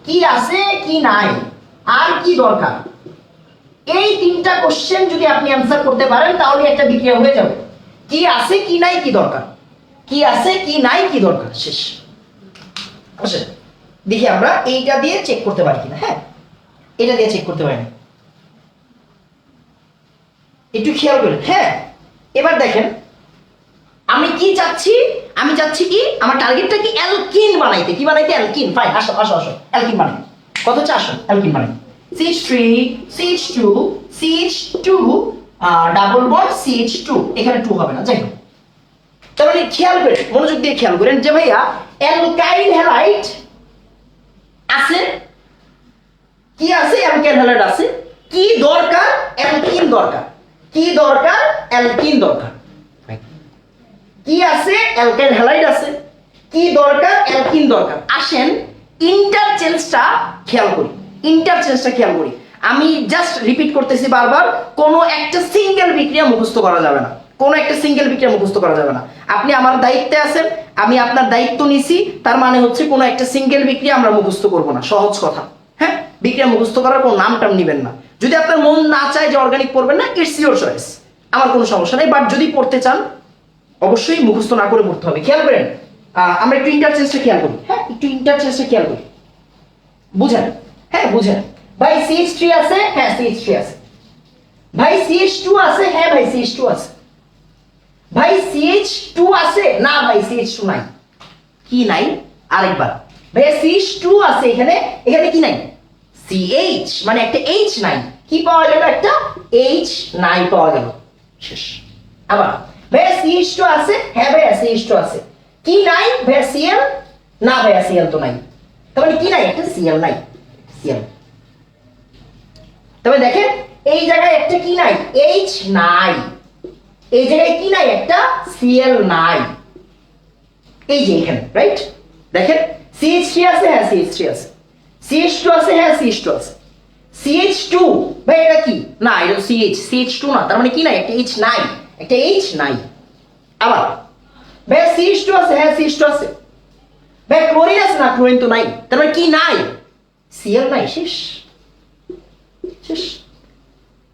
কি আছে, কি নাই, আর কি দরকার। এই 3টা কোশ্চেন যদি আপনি অ্যান্সার করতে পারেন তাহলে একটা বিক্রিয়া হয়ে যাবে। কি আছে, কি নাই, কি দরকার, কি আছে, কি নাই, কি দরকার, শেষ। আচ্ছা দেখি আমরা এইটা দিয়ে চেক করতে পারি কিনা। হ্যাঁ এটা দিয়ে চেক করতে পারি না, একটু খেয়াল করেন। হ্যাঁ এবার দেখেন আমি কি চাচ্ছি, আমি চাচ্ছি কি, আমার টার্গেটটা কি অ্যালকিন বানাইতে। কি বানাইতে? অ্যালকিন। ফাইন, আসো আসো আসো অ্যালকিন বানাই। কত হচ্ছে? আসো অ্যালকিন বানাই। CH3 CH2 CH2 double bond CH2, এখানে 2 হবে না, যাই হোক। তার মানে খেয়াল করেন, মনোযোগ দিয়ে খেয়াল করেন যে ভাইয়া অ্যালকাইল হ্যালাইড আছে, কি আছে? অ্যালকাইল হ্যালাইড আছে। কি দরকার? অ্যালকিন দরকার। কি দরকার? অ্যালকিন দরকার। কি আছে? অ্যালকাইল হ্যালাইড আছে। কি দরকার? অ্যালকিন দরকার। আসেন ইন্টারচেঞ্জটা খেয়াল করি, ইন্টারচেঞ্জটা খেয়াল করি। আমি জাস্ট রিপিট করতেছি বারবার, কোনো একটা সিঙ্গেল বিক্রিয়া মুখস্থ করা যাবে না, কোনো একটা সিঙ্গেল বিক্রিয়া মুখস্থ করা যাবে না। আপনি আমার দায়িত্বে আছেন, আমি আপনার দায়িত্ব নিছি, তার মানে হচ্ছে কোনো একটা সিঙ্গেল বিক্রিয়া আমরা মুখস্থ করব না, সহজ কথা। হ্যাঁ বিক্রিয়া মুখস্থ করার কোনো নাম টাম নেবেন না। যদি আপনার মন না চায় যে অর্গানিক পড়বেন না, ইটস ইউর চয়েস, আমার কোনো সমস্যা নেই। বাট যদি পড়তে চান অবশ্যই মুখস্থ না করে পড়তে হবে। খেয়াল করেন, আমরা একটু ইন্টারচেঞ্জটা খেয়াল করি। হ্যাঁ একটু ইন্টারচেঞ্জটা খেয়াল করি, বুঝেন? হ্যাঁ বুঝেন। ভাই CH3 আছে, হ্যাঁ CH3 আছে। ভাই CH2 আছে, হ্যাঁ ভাই CH2 আছে। ভাই CH2 আছে, না ভাই CH2 নাই। কি নাই? আরেকবার। ভাই CH2 আছে এখানে, এখানে কি নাই? CH, মানে একটা H নাই। কি পাওয়া গেল? একটা H নাই পাওয়া গেল, শেষ। আবার ভাইয়া CH2 আছে, হ্যাঁ ভাইয়া CH2 আছে। কি নাই? ভাইয়া Cl, না ভাইয়া Cl তো নাই। তার মানে কি নাই? একটা Cl নাই, Cl। তবে দেখেন এই জায়গায় একটা কি নাই, এইচ নাই, এই জায়গায় কি নাই, একটা সিএল নাই, এই যে এখানে, রাইট? দেখেন CH3 আছে, হ্যাঁ CH3 আছে, CH2 আছে, হ্যাঁ CH2 আছে, CH2 ভাই এটা কি না, এটা CH2 না, তার মানে কি নাই, একটা H নাই, একটা H নাই। আবার ভাই CH2 আছে, হ্যাঁ CH2 আছে, ভাই ক্লোরিন আছে না, ক্লোরিন তো নাই, তার মানে কি নাই, Cl নাই, শেষ শেষ।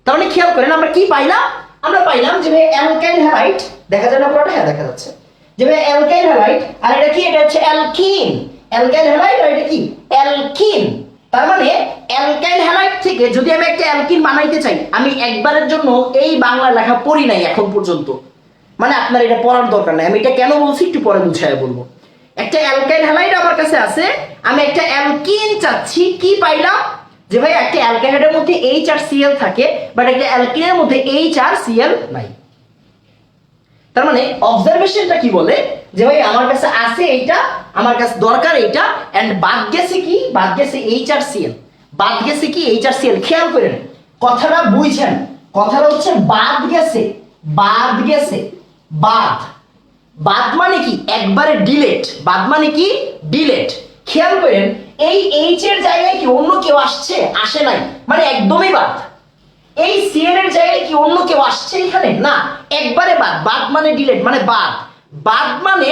তার মানে খেয়াল করেন আমরা কি পাইলাম, আমরা পাইলাম যে ভাই অ্যালকাইল হ্যালাইড, দেখা যায় না পুরোটা, হ্যাঁ দেখা যাচ্ছে, যে ভাই অ্যালকাইল হ্যালাইড, আর এটা কি, এটা হচ্ছে অ্যালকিন, অ্যালকাইল হ্যালাইড, আর এটা কি অ্যালকিন। তার মানে অ্যালকাইল হ্যালাইড থেকে যদি আমি একটা অ্যালকিন বানাইতে চাই, আমি একবারের জন্য এই বাংলা লেখা পড়ি নাই এখন পর্যন্ত, মানে আপনার এটা পড়ার দরকার নাই, আমি এটা কেন বলছি একটু পরে বুঝায় বলবো। একটা অ্যালকাইল হ্যালাইড আমার কাছে আছে, আমি একটা অ্যালকিন চাচ্ছি, কি পাইলাম, যে ভাই একটা অ্যালকাইডের মধ্যে এইচ আর সিএল থাকে, বাট একটা অ্যালকিনের মধ্যে এইচ আর সিএল নাই। তার মানে অবজারভেশনটা কি বলে, যে ভাই আমার কাছে আছে এইটা, আমার কাছে দরকার এইটা, এন্ড বাদ গেছে কি, বাদ গেছে এইচ আর সিএল, বাদ গেছে কি এইচ আর সিএল। খেয়াল করেন কথাটা বুঝছেন, কথাটা হচ্ছে বাদ গেছে, বাদ গেছে, বাদ, বাদ মানে কি একবারে ডিলেট, বাদ মানে কি ডিলেট। খেয়াল করেন এই এইচ এর জায়গায় কি অন্য কেউ আসছে, আসে নাই, মানে একদমই বাদ। এই সিএল এর জায়গায় কি অন্য কেউ আসছে এখানে, না, একবারে বাদ, বাদ মানে ডিলেট, মানে বাদ, বাদ মানে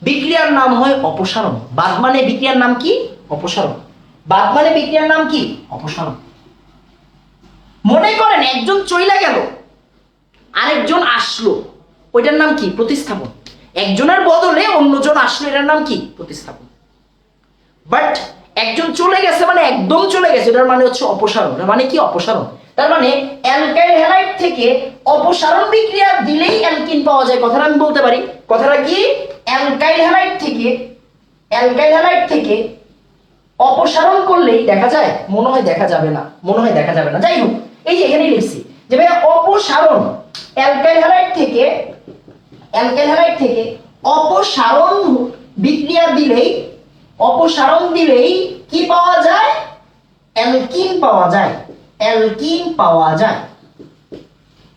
বিক্রিয়ার নাম হয় অপসারণ, বাদ মানে বিক্রিয়ার নাম কি, অপসারণ, বাদ মানে বিক্রিয়ার নাম কি, অপসারণ। মনে করেন একজন চইলা গেল, আরেকজন আসলো, ওইটার নাম কি, প্রতিস্থাপন। একজনের বদলে অন্যজন আসলো, এটার নাম কি, প্রতিস্থাপন। বাট একজন চলে গেছে মানে একদম চলে গেছে, এটার মানে হচ্ছে অপসারণ, মানে কি, অপসারণ। তার মানে অ্যালকাইল হ্যালাইড থেকে অপসারণ বিক্রিয়া দিলেই অ্যালকিন পাওয়া যায়, কথাটা আমি বলতে পারি। কথাটা কি, অ্যালকাইল হ্যালাইড থেকে, অ্যালকাইল হ্যালাইড থেকে অপসারণ করলেই দেখা যায়, মনে হয় দেখা যাবে না, মনে হয় দেখা যাবে না, যাই হোক এই যে এখানেই লিখছি যে ভাই অপসারণ, অ্যালকাইল হ্যালাইড থেকে, অ্যালকাইল হ্যালাইড থেকে অপসারণ বিক্রিয়া দিলেই, অপসারণ দিলেই কি পাওয়া যায়, অ্যালকিন পাওয়া যায়, অ্যালকিন পাওয়া যায়।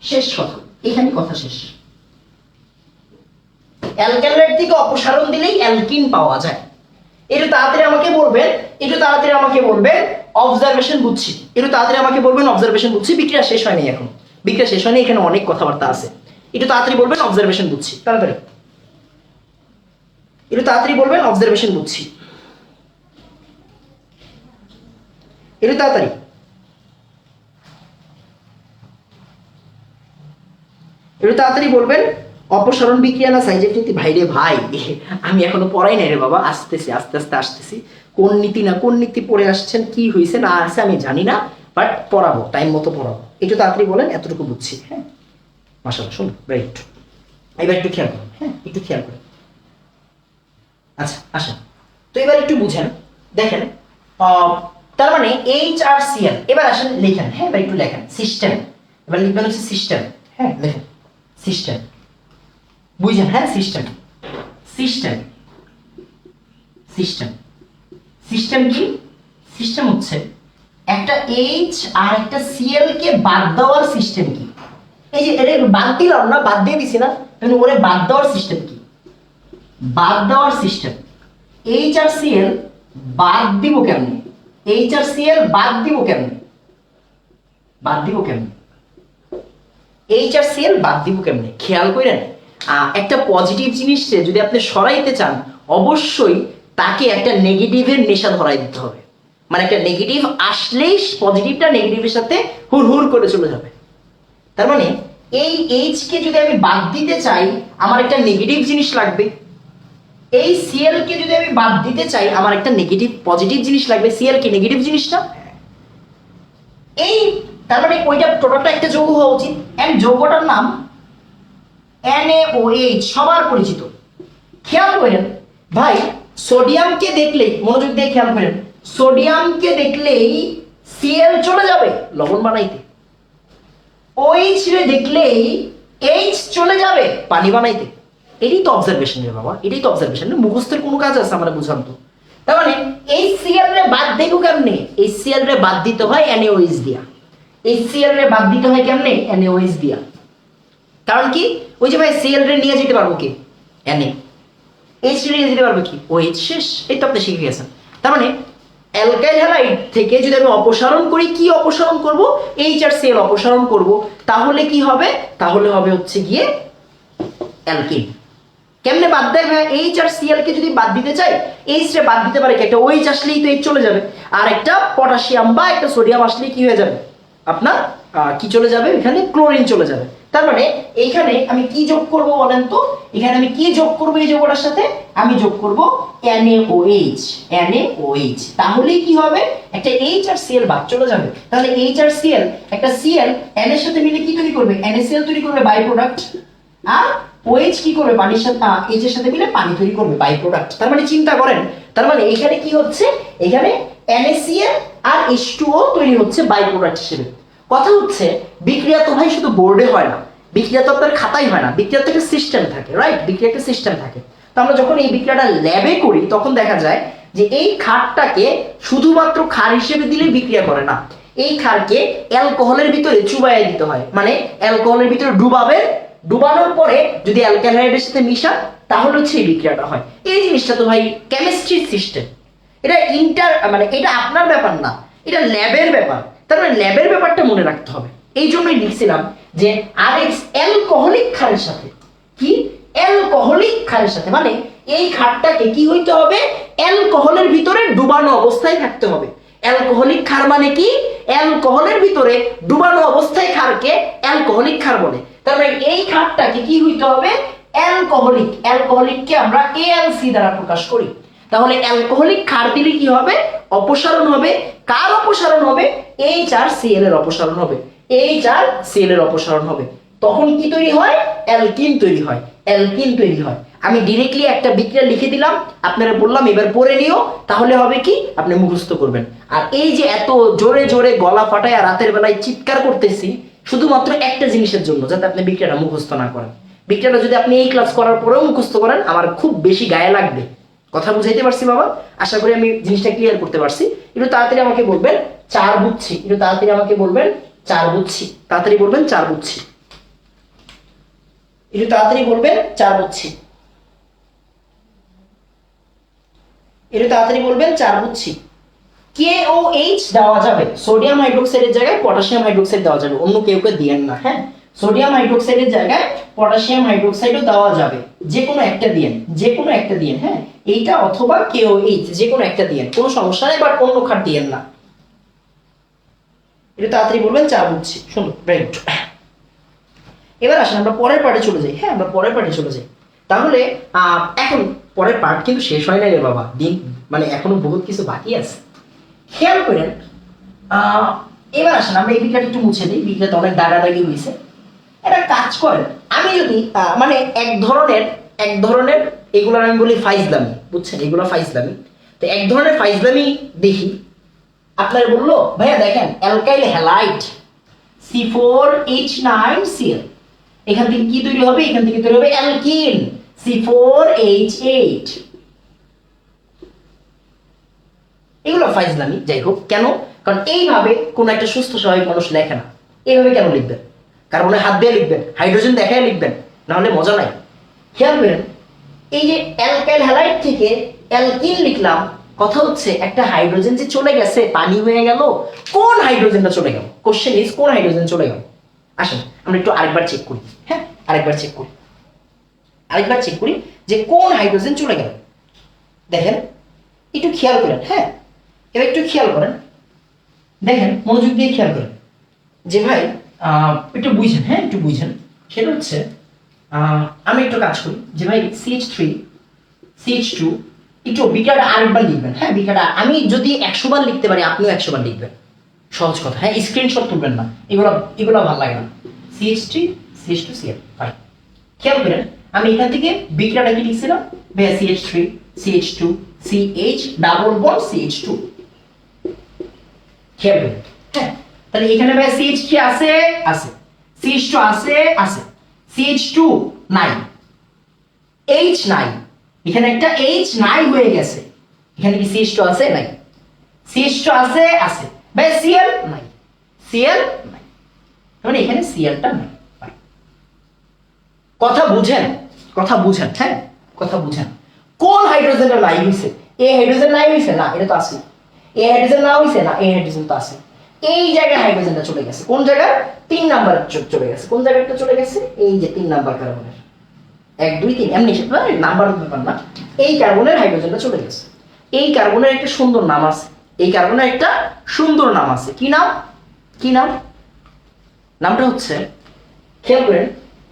শেষ কথা, এখানে কথা শেষ। অ্যালকাইল হ্যালাইড থেকে অপসারণ দিলেই অ্যালকিন পাওয়া যায়। একটু তাড়াতাড়ি আমাকে বলবেন, একটু তাড়াতাড়ি আমাকে বলবেন অবজারভেশন বুঝছি, একটু তাড়াতাড়ি আমাকে বলবেন অবজারভেশন বুঝছি। বিক্রিয়া শেষ হয়নি এখন, বিক্রিয়া শেষ হয়নি, এখানে অনেক কথাবার্তা আছে। একটু তাড়াতাড়ি বলবেন অবজারভেশন বুঝছি, তাড়াতাড়ি একটু তাড়াতাড়ি বলবেন অবজারভেশন বুঝছি, একটু তাড়াতাড়ি। একটু তাড়াতাড়ি বলবেন অপসারণ বিক্রিয়া না সাইজের নীতি। ভাই রে ভাই, আমি এখনো পড়াই নাই রে বাবা, আসতেছি, আস্তে আস্তে আসতেছি। কোন নীতি না কোন নীতি পড়ে আসছেন, কি হয়েছে না আছে আমি জানি না, বাট পড়াবো, টাইম মতো পড়াবো। একটু তাড়াতাড়ি বলেন, এতটুকু বুঝছি। হ্যাঁ মাশাআল্লাহ, শুনুন রাইট, এবার একটু খেয়াল করুন, হ্যাঁ একটু খেয়াল করুন। আচ্ছা আসেন তো এবার একটু বুঝেন, দেখেন তার মানে এইচ আর সিএল। এবার আসেন লেখেন, হ্যাঁ এবার একটু লেখেন সিস্টেম। এবার লিখবেন হচ্ছে সিস্টেম, হ্যাঁ লেখেন সিস্টেম, বুঝছেন, হ্যাঁ সিস্টেম, সিস্টেম, সিস্টেম, সিস্টেম কি, সিস্টেম হচ্ছে একটা এইচ আর একটা সিএল কে বাদ দেওয়ার সিস্টেম কি। এই যে এটা বাদ দিলাম না, বাদ দিয়ে দিছি না, তাহলে ওরে বাদ দেওয়ার সিস্টেম কি, বাদ দেওয়ার সিস্টেম। এইচ আর সিএল বাদ দিব কেমনে, এইচ আর সিএল বাদ দিব কেমনে, বাদ দিব কেমনে, এইচ আর সিএল বাদ দিব কেমনে। খেয়াল করেন একটা পজিটিভ জিনিসকে যদি আপনি সরাইতে চান, অবশ্যই তাকে একটা নেগেটিভের নেশা ধরাই দিতে হবে। মানে একটা নেগেটিভ আসলেই পজিটিভটা নেগেটিভের সাথে হুর হুর করে চলে যাবে। তার মানে এই এইচ কে যদি আমি বাদ দিতে চাই, আমার একটা নেগেটিভ জিনিস লাগবে। এই সিএল কে যদি আমি বাদ দিতে চাই, আমার একটা নেগেটিভ পজিটিভ জিনিস লাগবে। সিএল কি নেগেটিভ জিনিসটা, এই তার মানে ওইটা টোটালটা একটা যৌগ হওয়া উচিত। এন্ড যৌগটার নাম NaOH, সবার পরিচিত। খেয়াল করেন ভাই, সোডিয়ামকে দেখলেই, মনোযোগ দিয়ে খেয়াল করেন, সোডিয়ামকে দেখলেই সিএল চলে যাবে লবণ বানাইতে, OH রে দেখলেই এইচ চলে যাবে পানি বানাইতে। এটাই তো অবজারভেশন রে বাবা, এটাই তো অবজারভেশন। মুখস্থের কোনো কাজ আছে আমরা বুঝান তো। তার মানে এই সিএল রে বাদ দেবো কেমনে, এই সিএল রে বাদ দিতে হয় NaOH দিয়া। HCl রে বাদ দিতে হয় কেমনে NaOH দিয়া কারণ কি ওই যে ভাই Cl রে নিয়ে যেতে পারবো কি Na H নিয়ে যেতে পারবো কি OH শেষ এই তো আপনি শিখে গেছেন তার মানে অ্যালকাইল হ্যালাইড থেকে যদি আমি অপসারণ করি কি অপসারণ করব HCl অপসারণ করব তাহলে কি হবে তাহলে হবে হচ্ছে গিয়ে অ্যালকিন কেমনে বাদ দেয় ভাই HCl কে যদি বাদ দিতে চাই H রে বাদ দিতে পারে কি একটা OH আসলেই তো H চলে যাবে আর একটা পটাশিয়াম বা একটা সোডিয়াম আসলেই কি হয়ে যাবে আপনার কি চলে যাবে এখানে ক্লোরিন চলে যাবে তার মানে এইখানে আমি কি যোগ করব বলেন তো এখানে আমি কি যোগ করব এই যোগটার সাথে আমি যোগ করব NaOH তাহলে কি হবে একটা H আর Cl বাদ চলে যাবে তাহলে H আর Cl একটা Cl N এর সাথে মিলে কি তৈরি করবে NaCl তৈরি করবে বাই প্রোডাক্ট আর OH কি করবে পানির সাথে H এর সাথে মিলে পানি তৈরি করবে বাই প্রোডাক্ট তার মানে চিন্তা করেন তার মানে এখানে কি হচ্ছে এখানে NaCl আর H2O তৈরি হচ্ছে বাই প্রোডাক্ট হিসেবে কথা হচ্ছে বিক্রিয়া তো ভাই শুধু বোর্ডে হয় না বিক্রিয়া তো আপনার খাতায় হয় না বিক্রিয়ার তো একটা সিস্টেম থাকে রাইট বিক্রিয়া একটা সিস্টেম থাকে তো আমরা যখন এই বিক্রিয়াটা ল্যাবে করি তখন দেখা যায় যে এই ক্ষারটাকে শুধুমাত্র ক্ষার হিসেবে দিলে বিক্রিয়া করে না এই ক্ষারকে অ্যালকোহলের ভিতরে চুবাইয়ে দিতে হয় মানে অ্যালকোহলের ভিতরে ডুবানোর পরে যদি অ্যালকাইল হাইড্রেটের সাথে মিশা তাহলে হচ্ছে এই বিক্রিয়াটা হয় এই জিনিসটা তো ভাই কেমিস্ট্রির সিস্টেম এটা মানে এটা আপনার ব্যাপার না এটা ল্যাবের ব্যাপার তার মানে ল্যাবের ব্যাপারটা মনে রাখতে হবে এই জন্যই লিখছিলাম যে RH অ্যালকোহলিক ক্ষারের সাথে কি অ্যালকোহলিক ক্ষারের সাথে মানে এই ক্ষারটাকে কি হইতে হবে অ্যালকোহলের ভিতরে ডুবানো অবস্থায় থাকতে হবে অ্যালকোহলিক ক্ষার মানে কি অ্যালকোহলের ভিতরে ডুবানো অবস্থায় ক্ষারকে অ্যালকোহলিক ক্ষার বলে তার মানে এই ক্ষারটাকে কি হইতে হবে অ্যালকোহলিককে আমরা AlC দ্বারা প্রকাশ করি তাহলে অ্যালকোহলিক ক্ষার দিলে কি হবে অপসারণ হবে কার অপসারণ হবে H আর Cl এর অপসারণ হবে H আর Cl এর অপসারণ হবে তখন কি তৈরি হয় অ্যালকিন তৈরি হয় আমি ডাইরেক্টলি একটা বিক্রিয়া লিখে দিলাম আপনারা বললাম এবার পড়ে নিও তাহলে হবে কি আপনি মুখস্থ করবেন আর এই যে এত জোরে জোরে গলা ফাটায় আর রাতের বেলায় চিৎকার করতেছি শুধুমাত্র একটা জিনিসের জন্য যাতে আপনি বিক্রিয়াটা মুখস্থ না করেন বিক্রিয়াটা যদি আপনি এই ক্লাস করার পরেও মুখস্থ করেন আমার খুব বেশি গায়ে লাগবে কথা বুঝাইতে পারছি বাবা আশা করি আমি জিনিসটা ক্লিয়ার করতে পারছি একটু তাড়াতাড়ি আমাকে বলবেন 4 বুঝছি একটু তাড়াতাড়ি আমাকে বলবেন 4 বুঝছি তাড়াতাড়ি বলবেন 4 বুঝছি একটু তাড়াতাড়ি বলবেন 4 বুঝছি একটু তাড়াতাড়ি বলবেন 4 বুঝছি KOH দেওয়া যাবে সোডিয়াম হাইড্রোক্সাইডের জায়গায় পটাশিয়াম হাইড্রোক্সাইড দেওয়া যাবে অন্য কেউকে দিয়েন না হ্যাঁ সোডিয়াম হাইড্রোক্সাইডের জায়গায় পটাশিয়াম হাইড্রোক্সাইডও দেওয়া যাবে যে কোনো একটা দিয়েন হ্যাঁ এইটা অথবা KOH যে কোনো একটা দিয়েন কোনো সমস্যা নেই বাট অন্য ক্ষার দিয়েন না এটা তাড়াতাড়ি বলবেন 4 বুঝছি শুনুন ভেরি গুড এবার আসেন আমরা পরের পার্টে চলে যাই হ্যাঁ আমরা পরের পার্টে চলে যাই তাহলে এখন পরের পার্ট কিন্তু শেষ হয় না রে বাবা দিন মানে এখনো বহুত কিছু বাকি আছে খেয়াল করেন এবার আসেন আমরা এই বিক্রিয়াটা একটু মুছে দিই বিক্রিয়াটা অনেক দাগাদাগি হয়েছে এটা কাজ করেন আমি যদি মানে এক ধরনের এগুলো আমি বলি ফাইজলামি বুঝছেন এগুলো ফাইজলামি তো এক ধরনের ফাইজলামি দেখি আপনারা বললো ভাইয়া দেখেন অ্যালকাইল হ্যালাইড C4H9Cl এখান থেকে কি তৈরি হবে এখান থেকে তৈরি হবে অ্যালকিন C4H8 এগুলো ফাইজলামি যাই হোক কেন কারণ এইভাবে কোন একটা সুস্থ স্বাভাবিক মানুষ লেখে না এইভাবে কেন লিখবেন কার্বনে হাত দিয়ে লিখবেন হাইড্রোজেন দেখায় লিখবেন না হলে মজা নাই খেয়াল করেন এই যে অ্যালকাইল হ্যালাইড থেকে অ্যালকিন লিখলাম কথা হচ্ছে একটা হাইড্রোজেন যে চলে গেছে পানি হয়ে গেল কোন হাইড্রোজেনটা চলে গেল কোশ্চেন ইজ কোন হাইড্রোজেন চলে গেল আসেন আমরা একটু আরেকবার চেক করি হ্যাঁ আরেকবার চেক করি যে কোন হাইড্রোজেন চলে গেল দেখেন একটু খেয়াল করেন হ্যাঁ এবার একটু খেয়াল করেন দেখেন মনোযোগ দিয়ে খেয়াল করেন যে ভাই একটু বুঝেন হ্যাঁ একটু বুঝেন সেটা হচ্ছে আমি একটু কাজ করি যে ভাই CH3 CH2 একটু বিক্রিয়াটা আরেকবার লিখবেন হ্যাঁ বিক্রিয়াটা আমি যদি 100 বার লিখতে পারি আপনিও 100 বার লিখবেন সহজ কথা হ্যাঁ স্ক্রিনশট তুলবেন না এগুলো ভালো লাগে না CH3 CH2 Cl ফাইন খেয়াল করেন আমি এখান থেকে বিক্রিয়াটা কি লিখছিলাম ভাই CH3 CH2 CH double bond CH2 খেয়াল করেন হ্যাঁ তাহলে এখানে ভাই CH3 আছে CH2 আছে CH2 নাই H নাই এখানে একটা H নাই হয়ে গেছে এখানে কি CH2 আছে নাই CH2 আছে ভাই Cl নাই মানে এখানে সিএলটা নাই। কথা বুঝেন, কথা বুঝেন, হ্যাঁ কথা বুঝেন। কোন হাইড্রোজেনটা নাই হইছে? এ হাইড্রোজেন নাই হইছে না, এটা তো আছে। এ হাইড্রোজেন না হইছে না, এ হাইড্রোজেন তো আছে। এই জায়গায় হাইড্রোজেনটা চলে গেছে, কোন জায়গায়? 3 নাম্বার চলে গেছে। কোন জায়গাটা চলে গেছে? এই যে 3 নাম্বার কার্বনের 1 2 3 এমনি নাম্বার ব্যাপার না, এই কার্বনের হাইড্রোজেনটা চলে গেছে। এই কার্বনের একটা সুন্দর নাম আছে, এই কার্বনের একটা সুন্দর নাম আছে। কি নাম? কি নাম? নামটা হচ্ছে, খেয়াল করেন,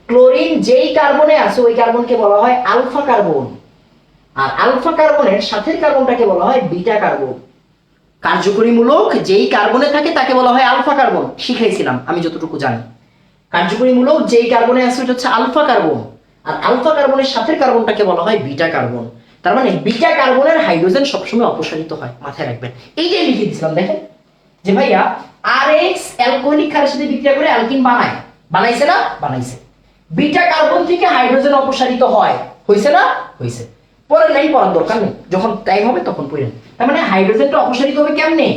ক্লোরিন যেই কার্বনে আছে ওই কার্বনকে বলা হয় আলফা কার্বন, আর আলফা কার্বনের সাথের কার্বনটাকে বলা হয় বিটা কার্বন। কার্যকরীমূলক যেই কার্বনে থাকে তাকে বলা হয় আলফা কার্বন, শিখাইছিলাম আমি যতটুকু জানি। কার্যকরীমূলক যেই কার্বনে আছে ওটা হচ্ছে আলফা কার্বন, আর আলফা কার্বনের সাথের কার্বনটাকে বলা হয় বিটা কার্বন। তার মানে বিটা কার্বনের হাইড্রোজেন সবসময় অপসারিত হয়, মাথায় রাখবেন। এই যে লিখে দিয়েছিলাম, দেখেন যে ভাইয়া RH অ্যালকোহলিক ক্ষারের সাথে বিক্রিয়া করে অ্যালকিন বানায়, বানাইছে না? বানাইছে। বিটা কার্বন থেকে হাইড্রোজেন অপসারিত হয়, হইছে না? হইছে। পরের লাইন পড়ার দরকার নেই, যখন টাইম হবে তখন পড়েন। তার মানে হাইড্রোজেনটা অপসারিত হবে কেমনে?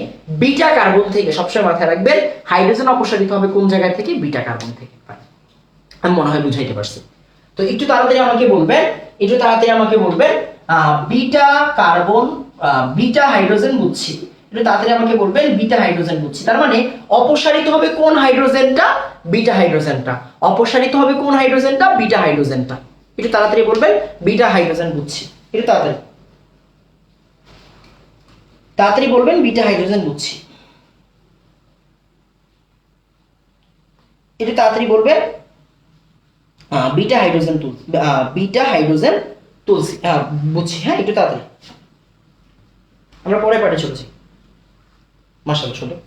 বিটা কার্বন থেকে। সবসময় মাথায় রাখবেন হাইড্রোজেন অপসারিত হবে কোন জায়গা থেকে? বিটা কার্বন থেকে। আমি মনে হয় বুঝাইতে পারছি। তো একটু তাড়াতাড়ি আমাকে বলবেন, একটু তাড়াতাড়ি আমাকে বলবেন বিটা কার্বন, বিটা হাইড্রোজেন বুঝছি, একটু তাড়াতাড়ি আমাকে বলবেন বিটা হাইড্রোজেন বুঝছি। তার মানে অপসারিত হবে কোন হাইড্রোজেনটা? বিটা হাইড্রোজেনটা। অপসারিত হবে কোন হাইড্রোজেনটা? বিটা হাইড্রোজেনটা। একটু তাড়াতাড়ি বলবেন বিটা হাইড্রোজেন বুঝছি, একটু তাড়াতাড়ি তাড়াতাড়ি বলবেন বিটা হাইড্রোজেন বুঝছি, একটু তাড়াতাড়ি বলবেন বিটা হাইড্রোজেন তুল, বিটা হাইড্রোজেন তুলছি, বুঝছি। হ্যাঁ একটু তাড়াতাড়ি, আমরা পরের পার্টে চলেছি। মাশাআল্লাহ সুন্দর,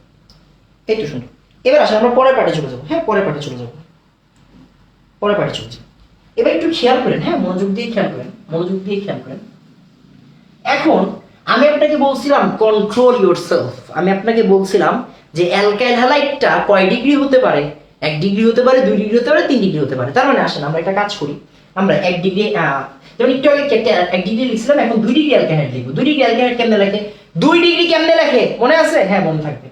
এই তো সুন্দর। এবার আসলে আমরা পরের পার্টে চলে যাবো। হ্যাঁ পরের পার্টে চলে যাবো, পরের পার্টে চলে যাবো। এবার একটু খেয়াল করেন, হ্যাঁ মনোযোগ দিয়ে খেয়াল করেন, মনোযোগ দিয়ে খেয়াল করেন। এখন আমি আপনাকে বলছিলাম কন্ট্রোল ইয়োরসেলফ। আমি আপনাকে বলছিলাম যে অ্যালকাইল হ্যালাইডটা কয় ডিগ্রি হতে পারে? 1 ডিগ্রি হতে পারে, 2 ডিগ্রি হতে পারে, 3 ডিগ্রি হতে পারে। তার মানে আসেন আমরা একটা কাজ করি, আমরা 1 ডিগ্রি, যেমন একটু আগে 1 ডিগ্রি লিখছিলাম, এখন 2 ডিগ্রি অ্যালকাইল লিখবো। 2 ডিগ্রি অ্যালকাইল কেমনে লেখে? 2 ডিগ্রি কেমনে লেখে মনে আছে? হ্যাঁ মনে থাকবে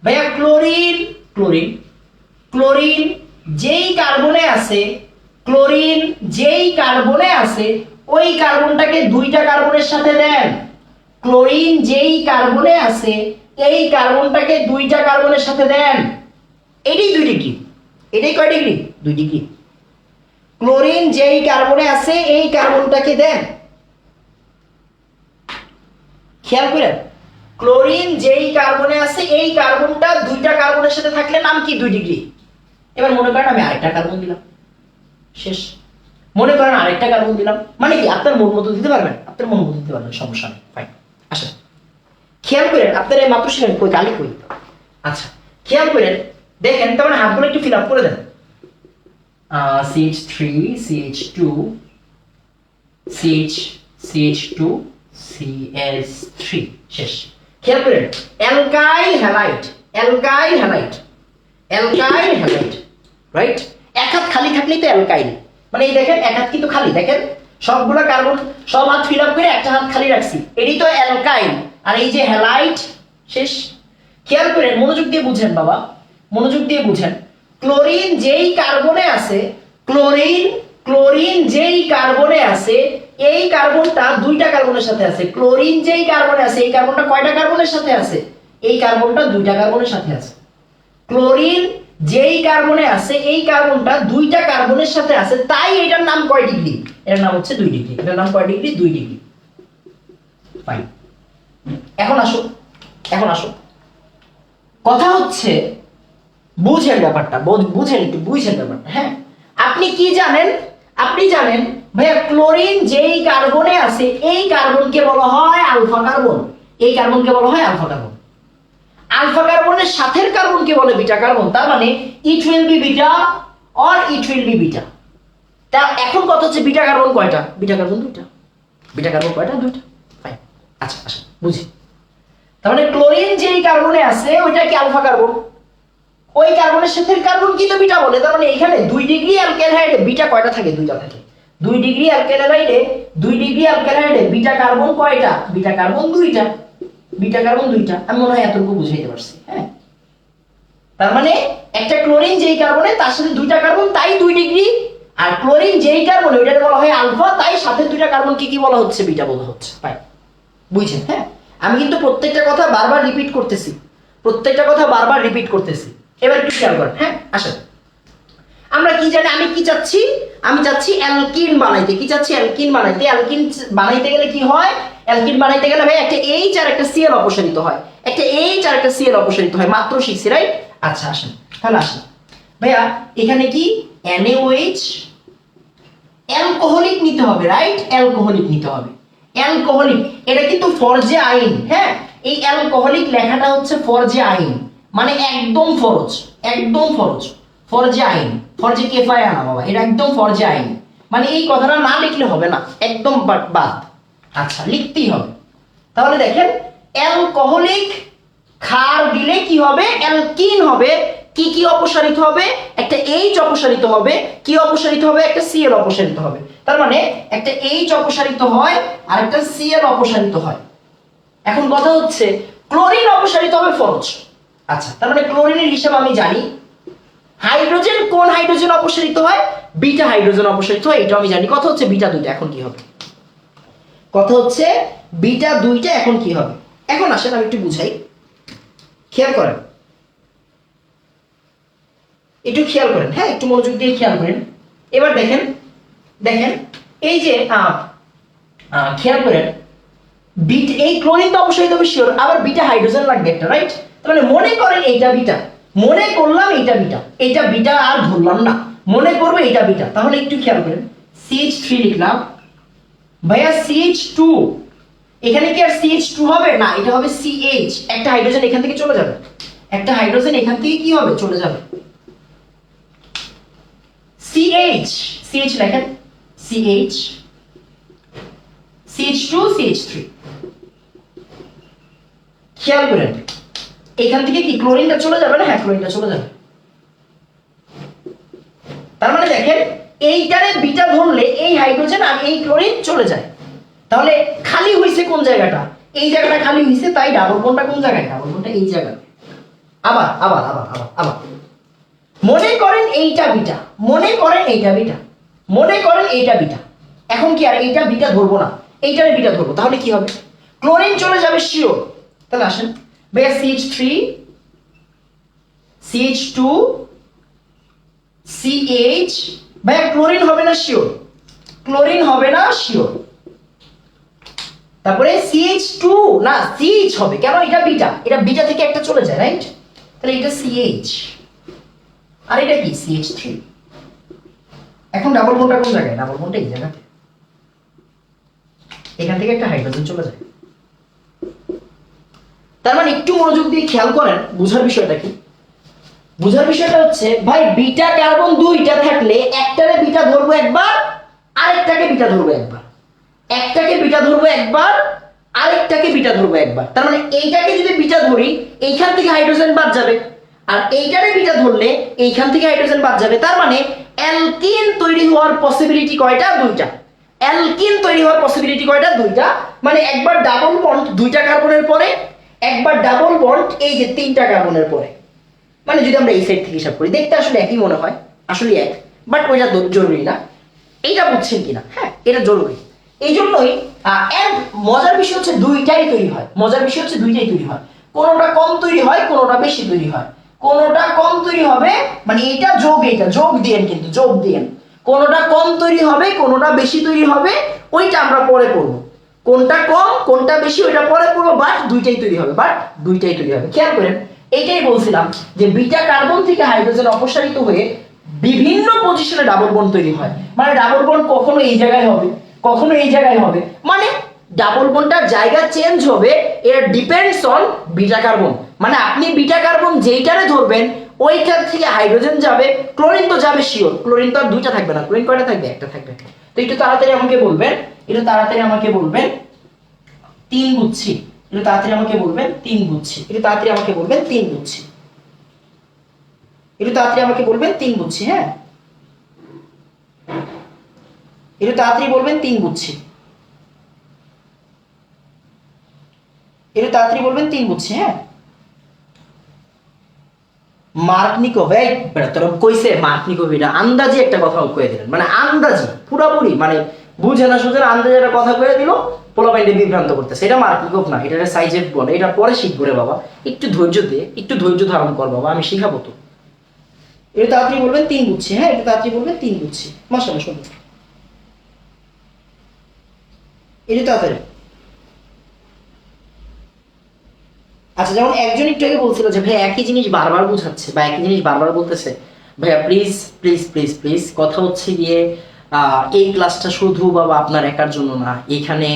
ভাইয়া। ক্লোরিন, ক্লোরিন, ক্লোরিন যেই কার্বনে আছে, ক্লোরিন যেই কার্বনে আছে ওই কার্বনটাকে 2টা কার্বনের সাথে দেন। ক্লোরিন যেই কার্বনে আছে এই কার্বনটাকে 2টা কার্বনের সাথে দেন। এটাই 2 ডিগ্রি। এটাই কয় ডিগ্রি? 2 ডিগ্রি। ক্লোরিন যেই কার্বনে আছে এই কার্বনটাকে দেন, খেয়াল করেন, ক্লোরিন যেই কার্বনে আছে এই কার্বনটা 2টা কার্বনের সাথে থাকলে নাম কি? 2 ডিগ্রি। এবার মনে করেন আমি আরেকটা কার্বন দিলাম, শেষ। মনে করেন আরেকটা কার্বন দিলাম, মানে কি আপনার মন মতো দিতে পারবেন, আপনার মন মতো দিতে পারবেন, সমস্যা নেই, ফাইন। আচ্ছা খেয়াল করেন, আপনার এই মাত্র শিখেন কই গালি কই। আচ্ছা খেয়াল করেন, দেখেন তার মানে হাতগুলো একটু ফিল আপ করে দেন। CH3 CH2 CH2 CH3, শেষ। খেয়াল করেন alkyl halide, alkyl halide, alkyl halide, right? এক হাত খালি থাকলেই তো অ্যালকাইল, মানে এই দেখেন এক হাত কিন্তু খালি, দেখেন সবগুলো কার্বন সব হাত ফিল আপ করে একটা হাত খালি রাখছি, এটাই তো অ্যালকাইল। আর এই যে হ্যালাইড, শেষ। খেয়াল করেন, মনোযোগ দিয়ে বুঝেন বাবা, মনোযোগ দিয়ে বুঝেন। ক্লোরিন যেই কার্বনে আছে, ক্লোরিন, ক্লোরিন যেই কার্বনে আছে এই কার্বনটা 2টা কার্বনের সাথে আছে। ক্লোরিন যেই কার্বনে আছে এই কার্বনটা কয়টা কার্বনের সাথে আছে? এই কার্বনটা 2টা কার্বনের সাথে আছে। ক্লোরিন যেই কার্বনে আছে এই কার্বনটা 2টা কার্বনের সাথে আছে, তাই এটার নাম কয় ডিগ্রি? এটার নাম হচ্ছে 2 ডিগ্রি। এটার নাম কয় ডিগ্রি? 2 degree, fine. এখন আসো, এখন আসো, কথা হচ্ছে বুঝেন ব্যাপারটা, বুঝেন, একটু বুঝেন ব্যাপারটা। হ্যাঁ আপনি কি জানেন? আপনি জানেন ভাইয়া ক্লোরিন যেই কার্বনে আছে এই কার্বনকে বলা হয় আলফা কার্বন, এই কার্বনকে বলা হয় আলফা কার্বন। আলফা কার্বনের সাথের কার্বনকে বলে বিটা কার্বন। তার মানে it will be beta or it will be beta. তা এখন কথা হচ্ছে বিটা কার্বন কয়টা? বিটা কার্বন 2টা। বিটা কার্বন কয়টা? 2টা, ফাইন। আচ্ছা আচ্ছা বুঝি। তার মানে ক্লোরিন যেই কার্বনে আছে ওইটা কি আলফা কার্বন, ওই কার্বনের সাথে কার্বন কি তো বিটা বলে। তার মানে এখানে 2 ডিগ্রি অ্যালকাইল হাইড্রে বিটা কয়টা থাকে? 2টা থাকে। 2 ডিগ্রি অ্যালকাইল হাইড্রে, 2 ডিগ্রি অ্যালকাইল হাইড্রে বিটা কার্বন কয়টা? বিটা কার্বন 2টা, বিটা কার্বন 2টা। আমি মনে হয় এতটুকু বুঝাইতে পারছি। হ্যাঁ তার মানে একটা ক্লোরিন যেই কার্বনে তার সাথে দুইটা কার্বন তাই 2 ডিগ্রি, আর ক্লোরিন যেই কার্বনে ওইটাকে বলা হয় আলফা, তাই সাথে দুইটা কার্বন কি বলা হচ্ছে, বিটা বলা হচ্ছে। ফাইন, বুঝছেন? হ্যাঁ, আমি কিন্তু প্রত্যেকটা কথা বারবার রিপিট করতেছি, এবার একটু খেয়াল করেন। হ্যাঁ, আসেন আমরা কি জানি, আমি কি চাচ্ছি, আমি চাচ্ছি অ্যালকিন বানাইতে। কি চাচ্ছি? অ্যালকিন বানাইতে। অ্যালকিন বানাইতে গেলে কি হয়? অ্যালকিন বানাইতে গেলে ভাই একটা এইচ আর একটা সিএল অপসারিত হয়, একটা এইচ আর একটা সিএল অপসারিত হয়, মাত্র শিখছি, রাইট? আচ্ছা আসেন, তাহলে আসেন ভাইয়া, এখানে কি NaOH, অ্যালকোহলিক নিতে হবে, রাইট? অ্যালকোহলিক নিতে হবে, অ্যালকোহলিক। এটা কিন্তু ফরজে আইন। হ্যাঁ, এই অ্যালকোহলিক লেখাটা হচ্ছে ফরজে আইন, মানে একদম ফরজ, একদম ফরজ, ফরজে আইন, ফরজে কেফায়া না বাবা, এটা একদম ফরজে আইন, মানে এই কথাটা না লিখলে হবে না, একদম বাদ। আচ্ছা, লিখতেই হবে। তাহলে দেখেন, অ্যালকোহলিক ক্ষার দিলে কি হবে? অ্যালকিন হবে। কি অপসারিত হবে? একটা এইচ অপসারিত হবে। কি অপসারিত হবে? একটা সিএল অপসারিত হবে। তার মানে একটা এইচ অপসারিত হয় আর একটা সিএল অপসারিত হয়। এখন কথা হচ্ছে ক্লোরিন অপসারিত হবে ফরজ। আচ্ছা, তার মানে ক্লোরিনের হিসাব আমি জানি। হাইড্রোজেন, কোন হাইড্রোজেন অপসারিত হয়? বিটা হাইড্রোজেন অপসারিত হয়, এটা আমি জানি। কথা হচ্ছে বিটা 2টা এখন কি হবে? কথা হচ্ছে বিটা 2টা এখন কি হবে? এখন আসেন আমি একটু বুঝাই, খেয়াল করেন, একটু খেয়াল করেন। হ্যাঁ, একটু মনোযোগ দিয়ে খেয়াল করেন। এবার দেখেন, এই যে খেয়াল করেন, এই ক্লোরিন তো অবশ্যই তবে শিওর, আবার বিটা হাইড্রোজেন লাগবে একটা, রাইট? তাহলে মনে করেন এইটা বিটা, মনে করলাম এইটা বিটা, এটা বিটা আর ধরলাম না, মনে করবো এটা বিটা। তাহলে একটু খেয়াল করেন, CH3 লিখলাম, ভাইয়া CH2, এখানে কি আর CH2 হবে না, এটা হবে CH, একটা হাইড্রোজেন এখান থেকে চলে যাবে, একটা হাইড্রোজেন এখান থেকে কি হবে? চলে যাবে। CH লেখেন, CH2, CH3। খেয়াল করেন, এখান থেকে কি ক্লোরিনটা চলে যাবে না? হ্যাঁ, ক্লোরিনটা চলে যাবে। তার মানে দেখেন, এইটারে বিটা ধরলে এই হাইড্রোজেন আর এই ক্লোরিন চলে যায়। তাহলে খালি হইছে কোন জায়গাটা? এই জায়গাটা খালি হইছে, তাই ডাবল বন্ডটা কোন জায়গায়? ডাবল বন্ডটা এই জায়গায়। আবার আবার আবার আবার আবার মনে করেন এইটা বিটা, মনে করেন এইটা বিটা, মনে করেন এইটা বিটা। এখন কি আর এইটা বিটা ধরবো না, এইটারে বিটা ধরবো। তাহলে কি হবে? ক্লোরিন চলে যাবে শিওর। তাহলে আসেন ভাইয়া, CH3, CH2, CH, ভাইয়া ক্লোরিন হবে না শিওর, ক্লোরিন হবে না শিওর। তারপরে CH2 না, CH হবে, কেন? এটা বিটা, এটা বিটা থেকে একটা চলে যায়, রাইট? তাহলে এটা CH আর এটা কি? CH3। এখন ডাবল বন্ডটা কোন জায়গায়? ডাবল বন্ডটা এই জায়গাতে, এখান থেকে একটা হাইড্রোজেন চলে যায়। তার মানে একটু মনোযোগ দিয়ে খেয়াল করেন, বুঝার বিষয়টা কি? বুঝার বিষয়টা হচ্ছে ভাই, বিটা কার্বন 2টা থাকলে একটারে বিটা ধরবো একবার, আরেকটাকে বিটা ধরবো একবার, একটাকে বিটা ধরবো একবার, আরেকটাকে বিটা ধরবো একবার। তার মানে এইটাকে যদি বিটা ধরি, এইখান থেকে হাইড্রোজেন বাদ যাবে, আর এইটারে বিটা ধরলে এইখান থেকে হাইড্রোজেন বাদ যাবে। তার মানে অ্যালকিন তৈরি হওয়ার পসিবিলিটি কয়টা? 2টা। অ্যালকিন তৈরি হওয়ার পসিবিলিটি কয়টা? 2টা। মানে একবার ডাবল বন্ড 2টা কার্বনের পরে, একবার ডাবল বন্ড এই যে 3টা কার্বনের পরে। মানে যদি আমরা এই সাইড থেকে হিসাব করি, দেখতে আসলে একই মনে হয়, আসলে এক, বাট ওইটা জরুরি না। এইটা বুঝছেন কিনা? হ্যাঁ, এটা জরুরি। এই জন্যই মজার বিষয় হচ্ছে 2টাই তৈরি হয়, মজার বিষয় হচ্ছে 2টাই তৈরি হয়। কোনোটা কম তৈরি হয়, কোনোটা বেশি তৈরি হয়। কোনোটা কম তৈরি হবে, মানে এইটা যোগ, এইটা যোগ দিয়েন, কিন্তু যোগ দিয়েন। কোনোটা কম তৈরি হবে, কোনোটা বেশি তৈরি হবে, ওইটা আমরা পরে করবো। কোনটা কম কোনটা বেশি ওইটা পরে করবো, বাট 2টাই তৈরি হবে, খেয়াল করেন, এইটাই বলছিলাম যে বিটা কার্বন থেকে হাইড্রোজেন অপসারিত হয়ে বিভিন্ন পজিশনে ডাবল বন্ড তৈরি হয়। মানে ডাবল বন্ড কখনো এই জায়গায় হবে, কখনো এই জায়গায় হবে, মানে ডাবল বন্ডটার জায়গা চেঞ্জ হবে। এটা ডিপেন্ডস অন বিটা কার্বন। মানে আপনি বিটা কার্বন যেইটারে ধরবেন ওইটার থেকে হাইড্রোজেন যাবে, ক্লোরিন তো যাবে শিওর। ক্লোরিন তো আর 2টা থাকবে না, ক্লোরিন কয়টা থাকবে? একটা থাকবে। তো একটু তাড়াতাড়ি আমাকে বলবেন, 3 গুচ্ছি। একটু তাড়াতাড়ি আমাকে বলবেন 3 গুচ্ছি। একটু তাড়াতাড়ি আমাকে বলবেন 3 গুচ্ছি। একটু তাড়াতাড়ি আমাকে বলবেন 3 গুচ্ছি। হ্যাঁ, একটু তাড়াতাড়ি বলবেন 3 গুচ্ছি। একটু তাড়াতাড়ি বলবেন 3 গুচ্ছি। হ্যাঁ, মার্কনিকভ, এই বেটা তোরা কইছে মার্কনিকভ, এটা আন্দাজি একটা কথা কয়ে দিলেন, মানে আন্দাজি পুরাপুরি, মানে বুঝে না সুঝে না আন্দাজে একটা কথা কয়ে দিল, পোলাপাইন্ডে বিভ্রান্ত করতেছে। এটা মার্কনিকভ না, এটা সাইজেট বলে, এটা পরে শিখবো রে বাবা, একটু ধৈর্য দে, একটু ধৈর্য ধারণ কর বাবা, আমি শিখাবো তো। এটা তাড়াতাড়ি বলবেন 3 বুঝছি, হ্যাঁ এটা তাড়াতাড়ি বলবেন 3 বুঝছি, মাশাআল্লাহ শুনুন এটা তাড়াতাড়ি। আচ্ছা, যেমন একজন একটু আগে বলছিল যে ভাই একই জিনিস বারবার বুঝাচ্ছে বা একই জিনিস বারবার বলতেছে, ভাইয়া প্লিজ প্লিজ প্লিজ প্লিজ, কথা হচ্ছে গিয়ে এই ক্লাসটা শুধু বাবা আপনার একার জন্য না, এখানে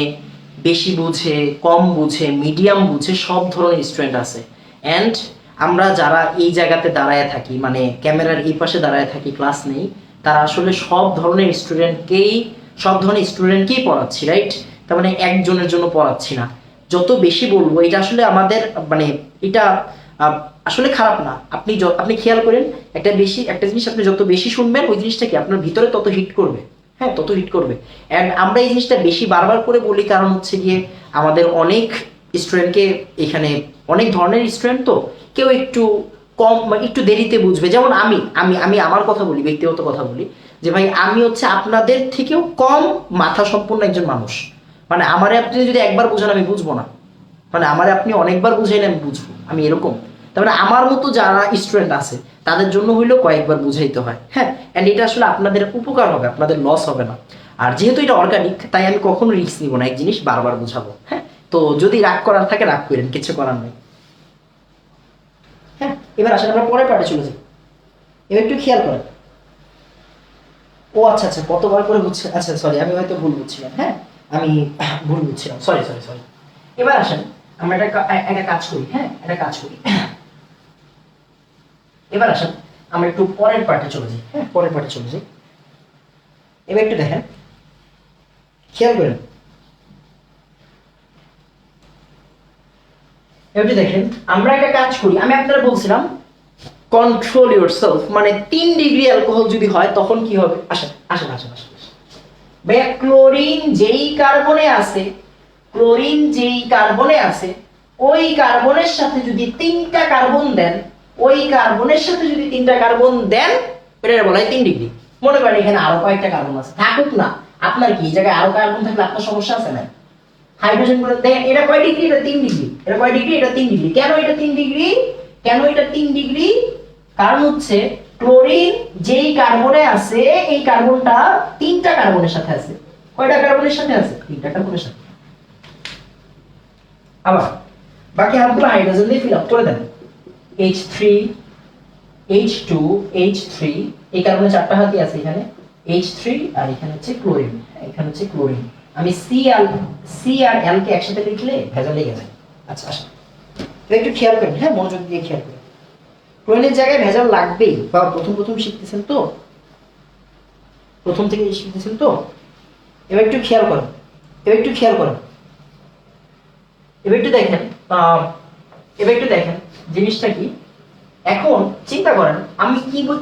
বেশি বুঝে কম বুঝে মিডিয়াম বুঝে সব ধরনের স্টুডেন্ট আছে। অ্যান্ড আমরা যারা এই জায়গাতে দাঁড়ায় থাকি, মানে ক্যামেরার এই পাশে দাঁড়ায় থাকি, ক্লাস নেই, তারা আসলে সব ধরনের স্টুডেন্টকেই পড়াচ্ছি, রাইট? তার মানে একজনের জন্য পড়াচ্ছি না। যত বেশি বলবো এটা আসলে আমাদের মানে এটা আসলে খারাপ না। আপনি খেয়াল করেন, একটা জিনিস আপনি যত বেশি শুনবেন ওই জিনিসটা কি আপনার ভিতরে তত হিট করবে, হ্যাঁ তত হিট করবে। অ্যান্ড আমরা এই জিনিসটা বেশি বারবার করে বলি, কারণ হচ্ছে গিয়ে আমাদের অনেক স্টুডেন্টকে এখানে অনেক ধরনের স্টুডেন্ট, তো কেউ একটু কম একটু দেরিতে বুঝবে। যেমন আমি আমি আমি আমার কথা বলি, ব্যক্তিগত কথা বলি, যে ভাই আমি হচ্ছে আপনাদের থেকেও কম মাথা সম্পন্ন একজন মানুষ। মানে আমারে আপনি যদি একবার বুঝান আমি বুঝবো না, মানে আমারে আপনি অনেকবার বুঝাইলে আমি বুঝবো, আমি এরকম। তার মানে আমার মতো যারা স্টুডেন্ট আছে তাদের জন্য হইলেও কয়েকবার বুঝাইতে হয়, হ্যাঁ। অ্যান্ড এটা আসলে আপনাদের উপকার হবে, আপনাদের লস হবে না। আর যেহেতু এটা অর্গানিক, তাই আমি কখনো রিস্ক নিব না, এক জিনিস বারবার বুঝাবো, হ্যাঁ। তো যদি রাগ করার থাকে রাগ করেন, কিছু করার নেই, হ্যাঁ। এবার আসলে আমরা পরের পার্টে চলে যাই, এবার একটু খেয়াল করেন। ও আচ্ছা আচ্ছা, কতবার করে বুঝছে, আচ্ছা সরি আমি হয়তো ভুল বুঝছিলাম, হ্যাঁ আমি ভুল বুঝছিলাম, সরি সরি সরি। এবার আসেন আমরা একটা কাজ করি, হ্যাঁ একটা কাজ করি। এবার আসেন আমরা একটু পরের পার্টে চলে যাই, হ্যাঁ পরের পার্টে চলে যাই। এবার একটু দেখেন, খেয়াল করেন, এবার দেখেন আমরা একটা কাজ করি। আমি আপনারা বলছিলাম কন্ট্রোল ইউরসেলফ, মানে 3 ডিগ্রি অ্যালকোহল যদি হয় তখন কি হবে। আসেন আসেন আসেন আসেন, ভাইয়া ক্লোরিন যেই কার্বনে আছে, ক্লোরিন যেই কার্বনে আছে, ওই কার্বনের সাথে যদি 3টা কার্বন দেন, ওই কার্বনের সাথে যদি 3টা কার্বন দেন, এটা বলা হয় 3 ডিগ্রি। মনে করেন এখানে আরো কয়েকটা কার্বন আছে, থাকুক না, আপনার কি এই জায়গায় আরো কার্বন থাকলে আপনার সমস্যা আছে না? হাইড্রোজেন গুলো দেখেন, এটা কয় ডিগ্রি, এটা 3 ডিগ্রি, এটা কয় ডিগ্রি, এটা 3 ডিগ্রি। কেন এটা 3 ডিগ্রি, কেন এটা 3 ডিগ্রি? কারণ হচ্ছে ক্লোরিন যেই কার্বনে আছে, এই কার্বনটা 3টা কার্বনের সাথে আছে। কয়টা কার্বনের সাথে আছে? 3টা কার্বনের সাথে। আবার বাকি হাতগুলো হাইড্রোজেন দিয়ে ফিল আপ করে দেন। H3 H2 H3, এই কারণে 4টা হাতই আছে এখানে, H3, আর এখানে হচ্ছে ক্লোরিন, এখানে হচ্ছে ক্লোরিন। আমি সি আর এল কে একসাথে লিখলে ভেজাল লেগে যায়। আচ্ছা আচ্ছা, একটু খেয়াল করেন, হ্যাঁ মনোযোগ দিয়ে খেয়াল করেন। ক্লোরিনের জায়গায় ভেজাল লাগবেই, বা প্রথম শিখতেছেন তো, প্রথম থেকে শিখতেছেন তো। এবার একটু খেয়াল করেন, এবার একটু খেয়াল করেন, এবার একটু দেখেন, এবার একটু দেখেন জিনিসটা কি। এখন চিন্তা করেন,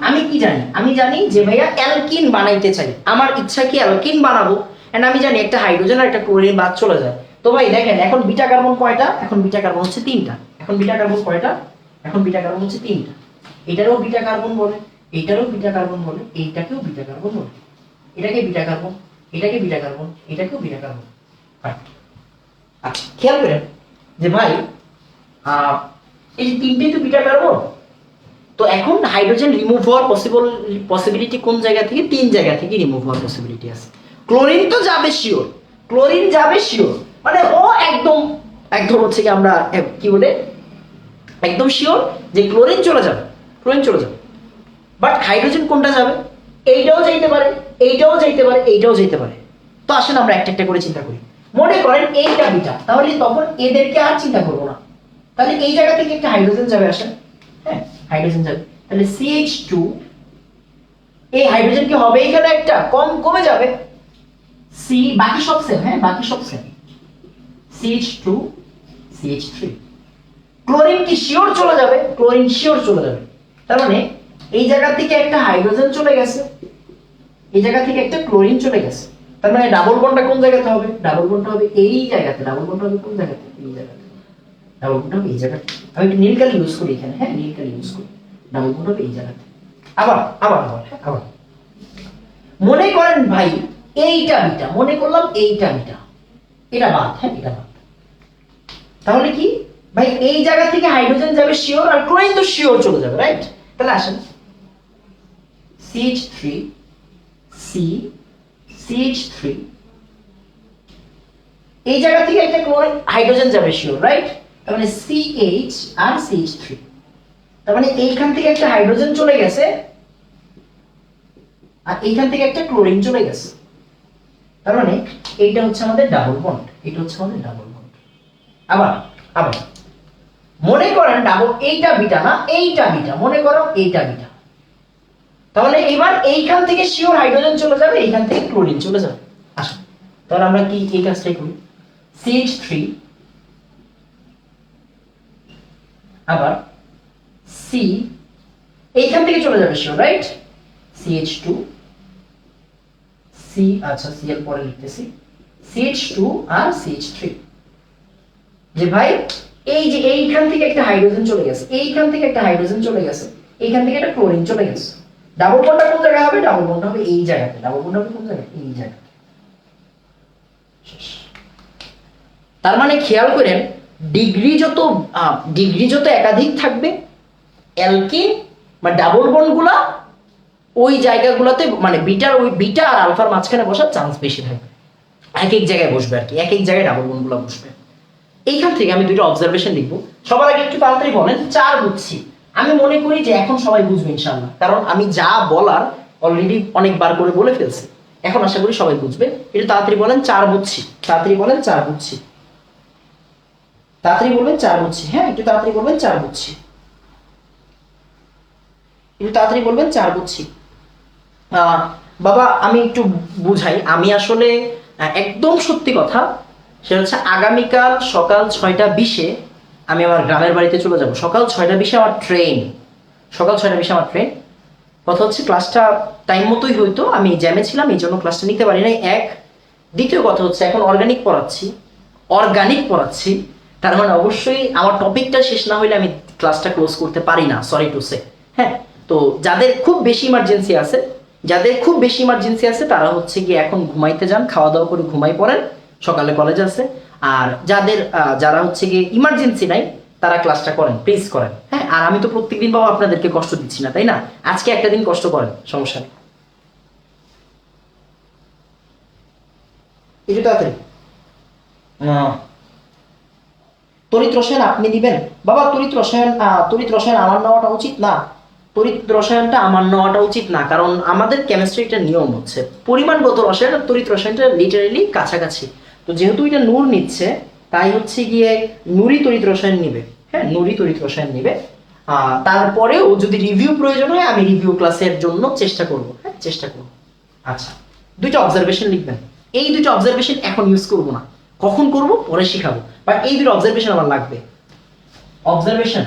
আমি কি জানি, আমি জানি যে ভাইয়া অ্যালকিন বানাইতে চাই, আমার ইচ্ছা কি অ্যালকিন বানাবো, এন্ড আমি জানি একটা হাইড্রোজেন আর একটা ক্লোরিন বাদ চলে যায়। তো ভাই দেখেন এখন বিটা কার্বন কয়টা, এখন বিটা কার্বন হচ্ছে 3টা। এখন বিটা কার্বন কয়টা, এখন বিটা কার্বন হচ্ছে 3টা। এটারও বিটা কার্বন বলে, এইটারও বিটা কার্বন বলে, এইটাকেও বিটা কার্বন বলে, এটাকে বিটা কার্বন, এটাকে বিটা কার্বন, এটাকেও বিটা কার্বন। আচ্ছা খেয়াল করেন যে ভাই এই 3টেই তো বিটা কার্বন, তো এখন হাইড্রোজেন রিমুভ হওয়ার পসিবিলিটি কোন জায়গা থেকে? 3 জায়গা থেকে রিমুভ হওয়ার পসিবিলিটি আছে। ক্লোরিন তো যাবে শিওর, ক্লোরিন যাবে শিওর, মানে ও একদম একদম হচ্ছে কি আমরা কি বলে একদম শিওর যে ক্লোরিন চলে যাবে, ক্লোরিন চলে যাবে। বাট হাইড্রোজেন কোনটা যাবে? এইটাও যাইতে পারে, এইটাও যাইতে পারে, এইটাও যাইতে পারে। তো আসেন আমরা একটা একটা করে চিন্তা করি। মনে করেন এইটা বিটা, তাহলে তখন এদেরকে আর চিন্তা করবো না, তাহলে এই জায়গা থেকে একটা হাইড্রোজেন যাবে, আসেন হ্যাঁ হাইড্রোজেন যাবে, তাহলে CH2, এই হাইড্রোজেন কি হবে এখানে একটা কমে যাবে, C বাকি সব সেম, হ্যাঁ বাকি সব সেম, CH2 CH3। ক্লোরিন কি শিওর চলে যাবে? ক্লোরিন শিওর চলে যাবে। তার মানে এই জায়গা থেকে একটা হাইড্রোজেন চলে গেছে, এই জায়গা থেকে একটা ক্লোরিন চলে গেছে। তার মানে ডাবল বন্ডটা কোন জায়গাতে হবে? ডাবল বন্ডটা হবে এই জায়গাতে। ডাবল বন্ডটা হবে কোন জায়গাতে? এই জায়গাতে। ডাবল বন্ডটা হবে এই জায়গাতে। আমি একটু নীল কালি ইউজ করি এখানে, হ্যাঁ নীল কালি ইউজ করি। ডাবল বন্ড হবে এই জায়গাতে। আবার আবার আবার হ্যাঁ আবার মনে করেন ভাই এইটা বিটা, মনে করলাম এইটা বিটা, এটা বাদ, হ্যাঁ এটা বাদ। তাহলে কি ভাই এই জায়গা থেকে হাইড্রোজেন যাবে শিওর, আর ক্লোরিন তো শিওর চলে যাবে, রাইট? তাহলে আসেন CH3 C CH3, এই জায়গা থেকে একটা ক্লোরিন হাইড্রোজেন যাবে শিওর, রাইট? তার মানে CH আর CH3, তার মানে এইখান থেকে একটা হাইড্রোজেন চলে গেছে আর এইখান থেকে একটা ক্লোরিন চলে গেছে। তার মানে এইটা হচ্ছে আমাদের ডাবল বন্ড, এটা হচ্ছে আমাদের ডাবল বন্ড। আবার আবার মনে করেন ডাবল, এইটা বিটা না এইটা বিটা, মনে করো এইটা বিটা, তাহলে এবার এইখান থেকে শিওর হাইড্রোজেন চলে যাবে, এইখান থেকে ক্লোরিন চলে যাবে। আসুন তাহলে আমরা কি এই কাজটাই করি, CH3 আবার C, এইখান থেকে চলে যাবে শিওর, রাইট? CH2 C, আচ্ছা Cl পরে লিখতেছি, CH2 আর CH3, যে ভাই এই যে এইখান থেকে একটা হাইড্রোজেন চলে গেছে, এইখান থেকে একটা হাইড্রোজেন চলে গেছে, এইখান থেকে একটা ক্লোরিন চলে গেছে। ডাবল বন্ডটা কোন জায়গায় হবে? ডাবল বন্ড হবে এই জায়গাতে। ডাবল বন্ড হবে কোন জায়গায়? এই জায়গাতে। তার মানে খেয়াল করেন ডিগ্রি যত একাধিক থাকবে অ্যালকিন বা ডাবল বন্ডগুলা ওই জায়গাগুলোতে মানে বিটার ওই বিটা আর আলফার মাঝখানে বসার চান্স বেশি থাকবে, এক এক জায়গায় বসবে আর কি, এক এক জায়গায় ডাবল বন্ডগুলো বসবে। এইখান থেকে আমি দুটো অবজারভেশন লিখব। সবার আগে একটু তাড়াতাড়ি বলেন 4 বুঝছি। আমি মনে করি যে এখন সবাই বুঝবে ইনশাআল্লাহ, কারণ আমি যা বলার অলরেডি অনেকবার করে বলে ফেলছি, এখন আশা করি সবাই বুঝবে। একটু তাড়াতাড়ি বলেন 4 বুঝছি, তাড়াতাড়ি বলেন 4 বুঝছি, তাড়াতাড়ি বলবেন 4 বুঝছি, হ্যাঁ একটু তাড়াতাড়ি বলবেন 4 বুঝছি, একটু তাড়াতাড়ি বলবেন 4 বুঝছি। বাবা আমি একটু বুঝাই, আমি আসলে একদম সত্যি কথা, সেটা হচ্ছে আগামীকাল সকাল 6:20-এ আমি আমার গ্রামের বাড়িতে চলে যাব। সকাল 6:20-এ আমার ট্রেন, সকাল 6:20-এ আমার ট্রেন। কথা হচ্ছে ক্লাসটা টাইম মতোই হয়তো, আমি জ্যামে ছিলাম এই জন্য ক্লাসটা নিতে পারি নাই, এক। দ্বিতীয় কথা হচ্ছে এখন অর্গানিক পড়াচ্ছি, তার মানে অবশ্যই আমার টপিকটা শেষ না হইলে আমি ক্লাসটা ক্লোজ করতে পারি না, সরি টু সে। হ্যাঁ, তো যাদের খুব বেশি ইমার্জেন্সি আছে তারা হচ্ছে গিয়ে এখন ঘুমাইতে যান, খাওয়া দাওয়া করে ঘুমাই পড়েন, সকালে কলেজ আছে। আর যারা হচ্ছে গিয়ে ইমার্জেন্সি নাই তারা ক্লাসটা করেন, প্লিজ করেন। হ্যাঁ, আর আমি তো প্রত্যেকদিন বাবা আপনাদেরকে কষ্ট দিচ্ছি না, তাই না? আজকে একটা দিন কষ্ট করেন, সমস্যা নেই। একটু তাড়াতাড়ি। তড়িৎ রসায়ন আপনি দিবেন বাবা? তড়িৎ রসায়ন আমার নেওয়াটা উচিত না, তড়িৎ রসায়নটা আমার নেওয়াটা উচিত না, কারণ আমাদের কেমিস্ট্রিটার নিয়ম হচ্ছে পরিমাণগত রসায়ন আর তড়িৎ রসায়নটা লিটারেলি কাছাকাছি। তো যেহেতু এটা নূর নিচ্ছে তাই হচ্ছে গিয়ে নুরি তড়িৎ রসায়ন নিবে, হ্যাঁ নুরি তড়িৎ রসায়ন নিবে। তারপরেও যদি রিভিউ প্রয়োজন হয় আমি রিভিউ ক্লাসের জন্য চেষ্টা করব, হ্যাঁ চেষ্টা করব। আচ্ছা, দুইটা অবজারভেশন লিখবেন। এই দুইটা অবজারভেশন এখন ইউজ করব না, কখন করব পরে শিখাবো, বাট এই দুটো অবজারভেশন আমার লাগবে। অবজারভেশন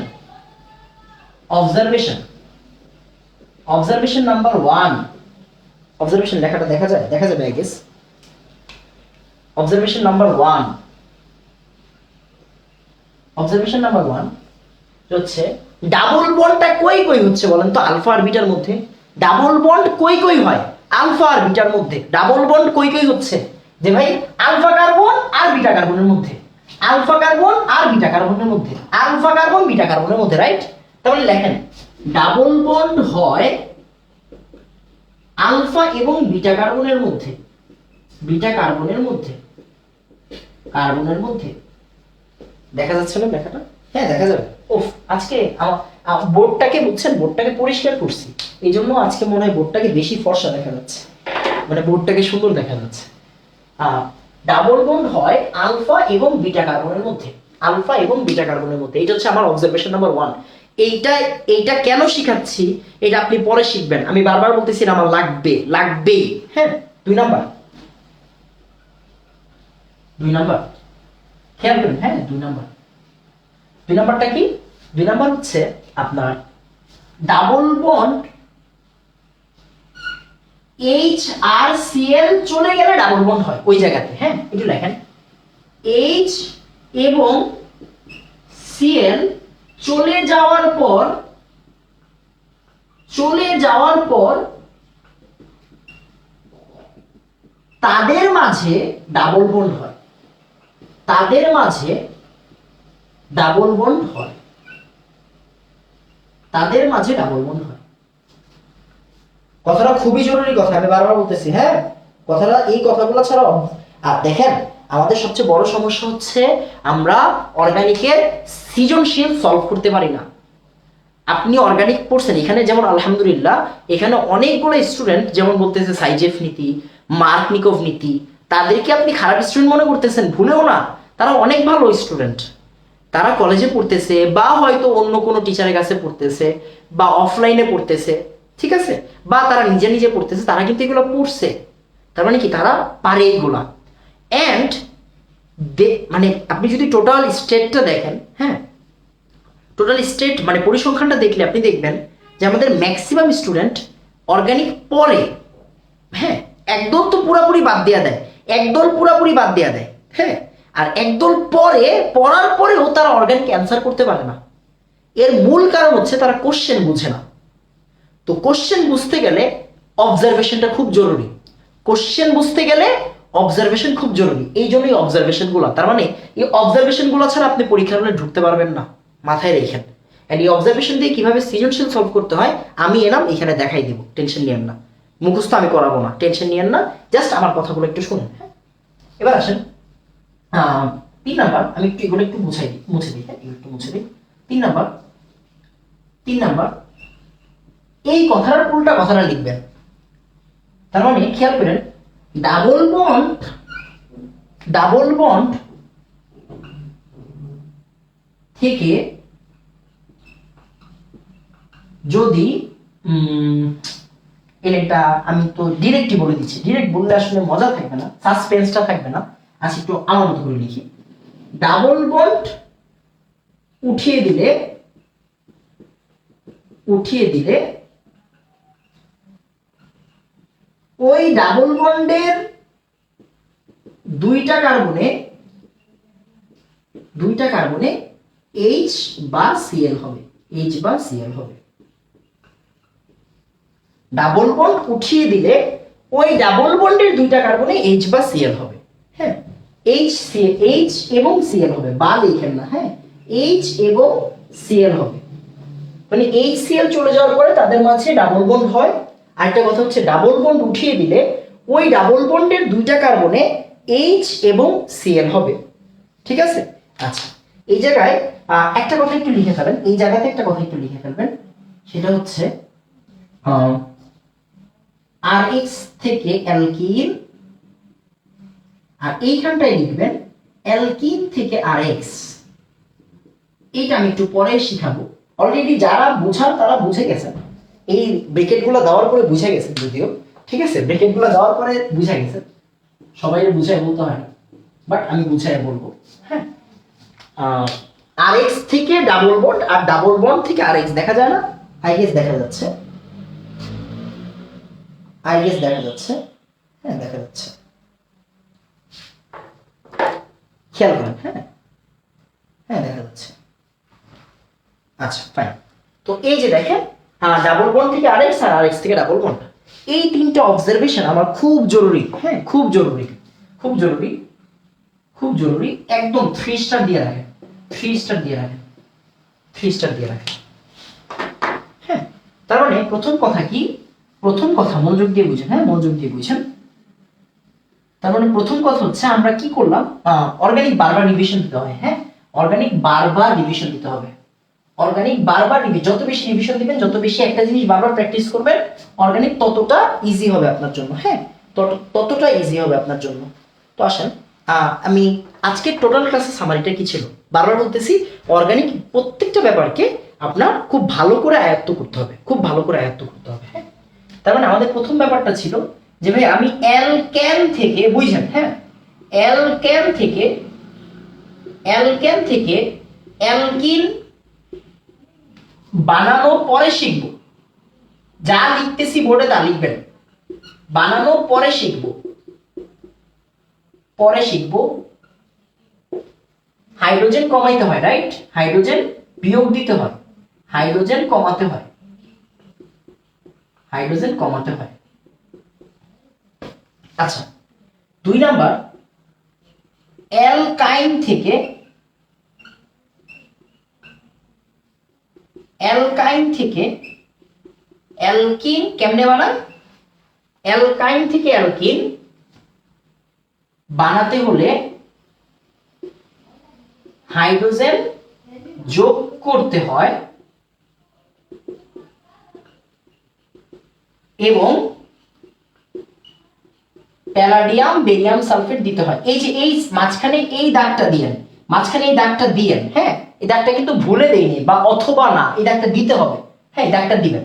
নাম্বার 1, অবজারভেশন লেখাটা দেখা যাবে আই গেস। অবজারভেশন নাম্বার 1 হচ্ছে ডাবল বন্ডটা কই হচ্ছে বলেন তো আলফা আর বিটার মধ্যে? ডাবল বন্ড কই হয়? আলফা আর বিটার মধ্যে ডাবল বন্ড কই হচ্ছে? যে ভাই আলফা কার্বন আর বিটা কার্বনের মধ্যে, আলফা কার্বন আর বিটা কার্বনের মধ্যে, আলফা কার্বন বিটা কার্বনের মধ্যে, রাইট? তাহলে লেখেন ডাবল বন্ড হয় আলফা এবং বিটা কার্বনের মধ্যে, কার্বনের মধ্যে। দেখা যাচ্ছে না লেখাটা? হ্যাঁ দেখা যাবে। ওফ, আজকে বোর্ডটাকে বুঝছেন, বোর্ডটাকে পরিষ্কার করছি, এই জন্য আজকে মনে হয় বোর্ডটাকে বেশি ফর্সা দেখা যাচ্ছে, মানে বোর্ডটাকে সুন্দর দেখা যাচ্ছে। ডাবল বন্ড হয় আলফা এবং বিটা কার্বনের মধ্যে, এটা হচ্ছে আমার অবজারভেশন নাম্বার 1। এইটা কেন শিখাচ্ছি এটা আপনি পরে শিখবেন, আমি বারবার বলতেছি আমার লাগবে। হ্যাঁ, 2 নাম্বার খেয়াল করুন। হ্যাঁ, 2 নাম্বারটা কি? 2 নাম্বার হচ্ছে আপনার ডাবল বন্ড H আর Cl চলে গেলে ডাবল বন্ড হয় ওই জায়গাতে। হ্যাঁ, একটু লেখেন H এবং Cl চলে যাওয়ার পর চলে যাওয়ার পর তাদের মাঝে ডাবল বন্ড হয়, তাদের মাঝে ডাবল বন্ড হয়, তাদের মাঝে ডাবল বন্ড হয়। কথাটা খুবই জরুরি কথা, আমি বারবার বলতেছি, হ্যাঁ কথাটা, এই কথাগুলো ছাড়াও। আর দেখেন আমাদের সবচেয়ে বড় সমস্যা হচ্ছে আমরা অর্গানিকের সৃজনশীল সলভ করতে পারি না। আপনি অর্গানিক পড়ছেন, এখানে যেমন আলহামদুলিল্লাহ এখানে অনেকগুলো স্টুডেন্ট যেমন বলতেছে সাইজেফ নীতি, মার্কনিকভ নীতি, তাদেরকে আপনি খারাপ স্টুডেন্ট মনে করতেছেন, ভুলেও না, তারা অনেক ভালো স্টুডেন্ট। তারা কলেজে পড়তেছে বা হয়তো অন্য কোনো টিচারের কাছে পড়তেছে বা অফলাইনে পড়তেছে, ঠিক আছে, বা তারা নিজে নিজে পড়তেছে, তারা কিন্তু এগুলো পড়ছে। তার মানে কি তারা পারে এগুলা। অ্যান্ড মানে আপনি যদি টোটাল স্টেটটা দেখেন, হ্যাঁ টোটাল স্টেট মানে পরিসংখ্যানটা দেখলে আপনি দেখবেন যে আমাদের ম্যাক্সিমাম স্টুডেন্ট অর্গানিক পড়ে, হ্যাঁ একদল তো পুরাপুরি বাদ দেওয়া দেয়, একদল পুরাপুরি বাদ দেওয়া দেয়, হ্যাঁ আর একদল পড়ে, পড়ার পরেও তারা অর্গানিক অ্যান্সার করতে পারে না। এর মূল কারণ হচ্ছে তারা কোশ্চেন বুঝে না। তো কোশ্চেন বুঝতে গেলে অবজারভেশনটা খুব জরুরি, কোশ্চেন বুঝতে গেলে অবজারভেশন খুব জরুরি। এই জন্যই অবজারভেশনগুলো, তার মানে এই অবজারভেশনগুলো ছাড়া আপনি পরীক্ষার হলে ঢুকতে পারবেন না, মাথায় রেখেন। অ্যান্ড এই অবজারভেশন দিয়ে কিভাবে সৃজনশীল সলভ করতে হয় আমি এনাম এখানে দেখাই দিব, টেনশন নিয়েন না, মুখস্থ আমি করাবো না, টেনশন নিয়েন না, জাস্ট আমার কথাগুলো একটু শুনুন। হ্যাঁ এবার আসেন 3 নাম্বার, আমি একটু এগুলো একটু মুছে দিই, হ্যাঁ একটু মুছে দিই। 3 নাম্বার এই কথার উল্টা কথাটা লিখবেন। তার মানে খেয়াল করেন, ডাবল বন্ড থেকে যদি এটা আমি তো ডিরেক্টই বলে দিচ্ছি, ডিরেক্ট বললে আসলে মজা থাকবে না, সাসপেন্সটা থাকবে না, আচ্ছা একটু আমার মতো করে লিখি। ডাবল বন্ড উঠিয়ে দিলে ওই ডাবল বন্ডের দুইটা কার্বনে H বা Cl হবে, H বা Cl হবে। ডাবল বন্ড উঠিয়ে দিলে ওই ডাবল বন্ডের দুইটা কার্বনে H বা Cl হবে, হ্যাঁ H এবং Cl হবে, বা লিখেন না, হ্যাঁ H এবং Cl হবে। মানে HCl চলে যাওয়ার পরে তাদের মাঝে ডাবল বন্ড হয়। আরেকটা কথা হচ্ছে ডাবল বন্ড উঠিয়ে দিলে ওই ডাবল বন্ডের দুইটা কার্বনে H এবং Cl হবে, ঠিক আছে। আচ্ছা এই জায়গায় একটা কথা একটু লিখে ফেলেন, এই জায়গাতে একটা কথা একটু লিখে ফেলবেন, সেটা হচ্ছে RH থেকে অ্যালকিন, আর এইখানটায় লিখবেন অ্যালকিন থেকে RH। এইটা আমি একটু পরে শিখাবো, অলরেডি যারা বুঝার তারা বুঝে গেছেন, এই ব্রেকেটগুলো দেওয়ার পরে বুঝে গেছেন যদিও, ঠিক আছে ব্রেকেটগুলো দেওয়ার পরে বুঝে গেছেন, সবাই বুঝায় বলতে হয় না, বাট আমি বুঝায় বলবো। হ্যাঁ RH থেকে ডাবল বন্ড, আর ডাবল বন্ড থেকে RH দেখা যায় না, আই গেস দেখা যাচ্ছে, হ্যাঁ দেখা যাচ্ছে, খেয়াল করেন, হ্যাঁ দেখা যাচ্ছে। আচ্ছা ফাইন, তো এই যে দেখেন ডাবল বন্ড থেকে RH আর RH থেকে ডাবল বন্ড, এই তিনটা অবজারভেশন আমার খুব জরুরি, হ্যাঁ খুব জরুরি, একদম 3 স্টার দিয়ে রাখেন, 3 স্টার দিয়ে রাখেন। হ্যাঁ তার মানে প্রথম কথা মনোযোগ দিয়ে বুঝেন, হ্যাঁ মনোযোগ দিয়ে বুঝেন। তার মানে প্রথম কথা হচ্ছে আমরা কি করলাম, অর্গানিক বারবার রিভিশন দিতে হয়, হ্যাঁ অর্গানিক বারবার রিভিশন দিতে হবে, যত বেশি রিভিশন দিবেন, যত বেশি একটা জিনিস বারবার প্র্যাকটিস করবেন, অর্গানিক ততটা ইজি হবে আপনার জন্য, হ্যাঁ ততটা ইজি হবে আপনার জন্য। তো আসেন আমি আজকের টোটাল ক্লাসের সামারিটা কি ছিল, বারবার বলতেছি অর্গানিক প্রত্যেকটা ব্যাপারকে আপনার খুব ভালো করে আয়ত্ত করতে হবে, হ্যাঁ তার মানে আমাদের প্রথম ব্যাপারটা ছিল যে ভাই আমি অ্যালকেন থেকে, বুঝছেন, হ্যাঁ অ্যালকেন থেকে অ্যালকিন বানানো পরে শিখবো, যা লিখতেছি বোর্ডে তা লিখবেন, বানানো পরে শিখবো, হাইড্রোজেন কমাইতে হয়, রাইট, হাইড্রোজেন বিয়োগ দিতে হয়, হাইড্রোজেন কমাতে হয়, হাইড্রোজেন কমাতে হয়। আচ্ছা, 2 নাম্বার, অ্যালকাইন থেকে অ্যালকিন কেমনে বানায়? অ্যালকাইন থেকে অ্যালকিন বানাতে হলে হাইড্রোজেন যোগ করতে হয় এবং প্যালাডিয়াম বেরিয়াম সালফেট দিতে হয়। এই যে এই মাঝখানে এই দাগটা দিয়েন, হ্যাঁ, এই দাগটা কিন্তু ভুলে দেইনি বা অথবা না, এই দাগটা দিতে হবে, হ্যাঁ, এই দাগটা দিবেন।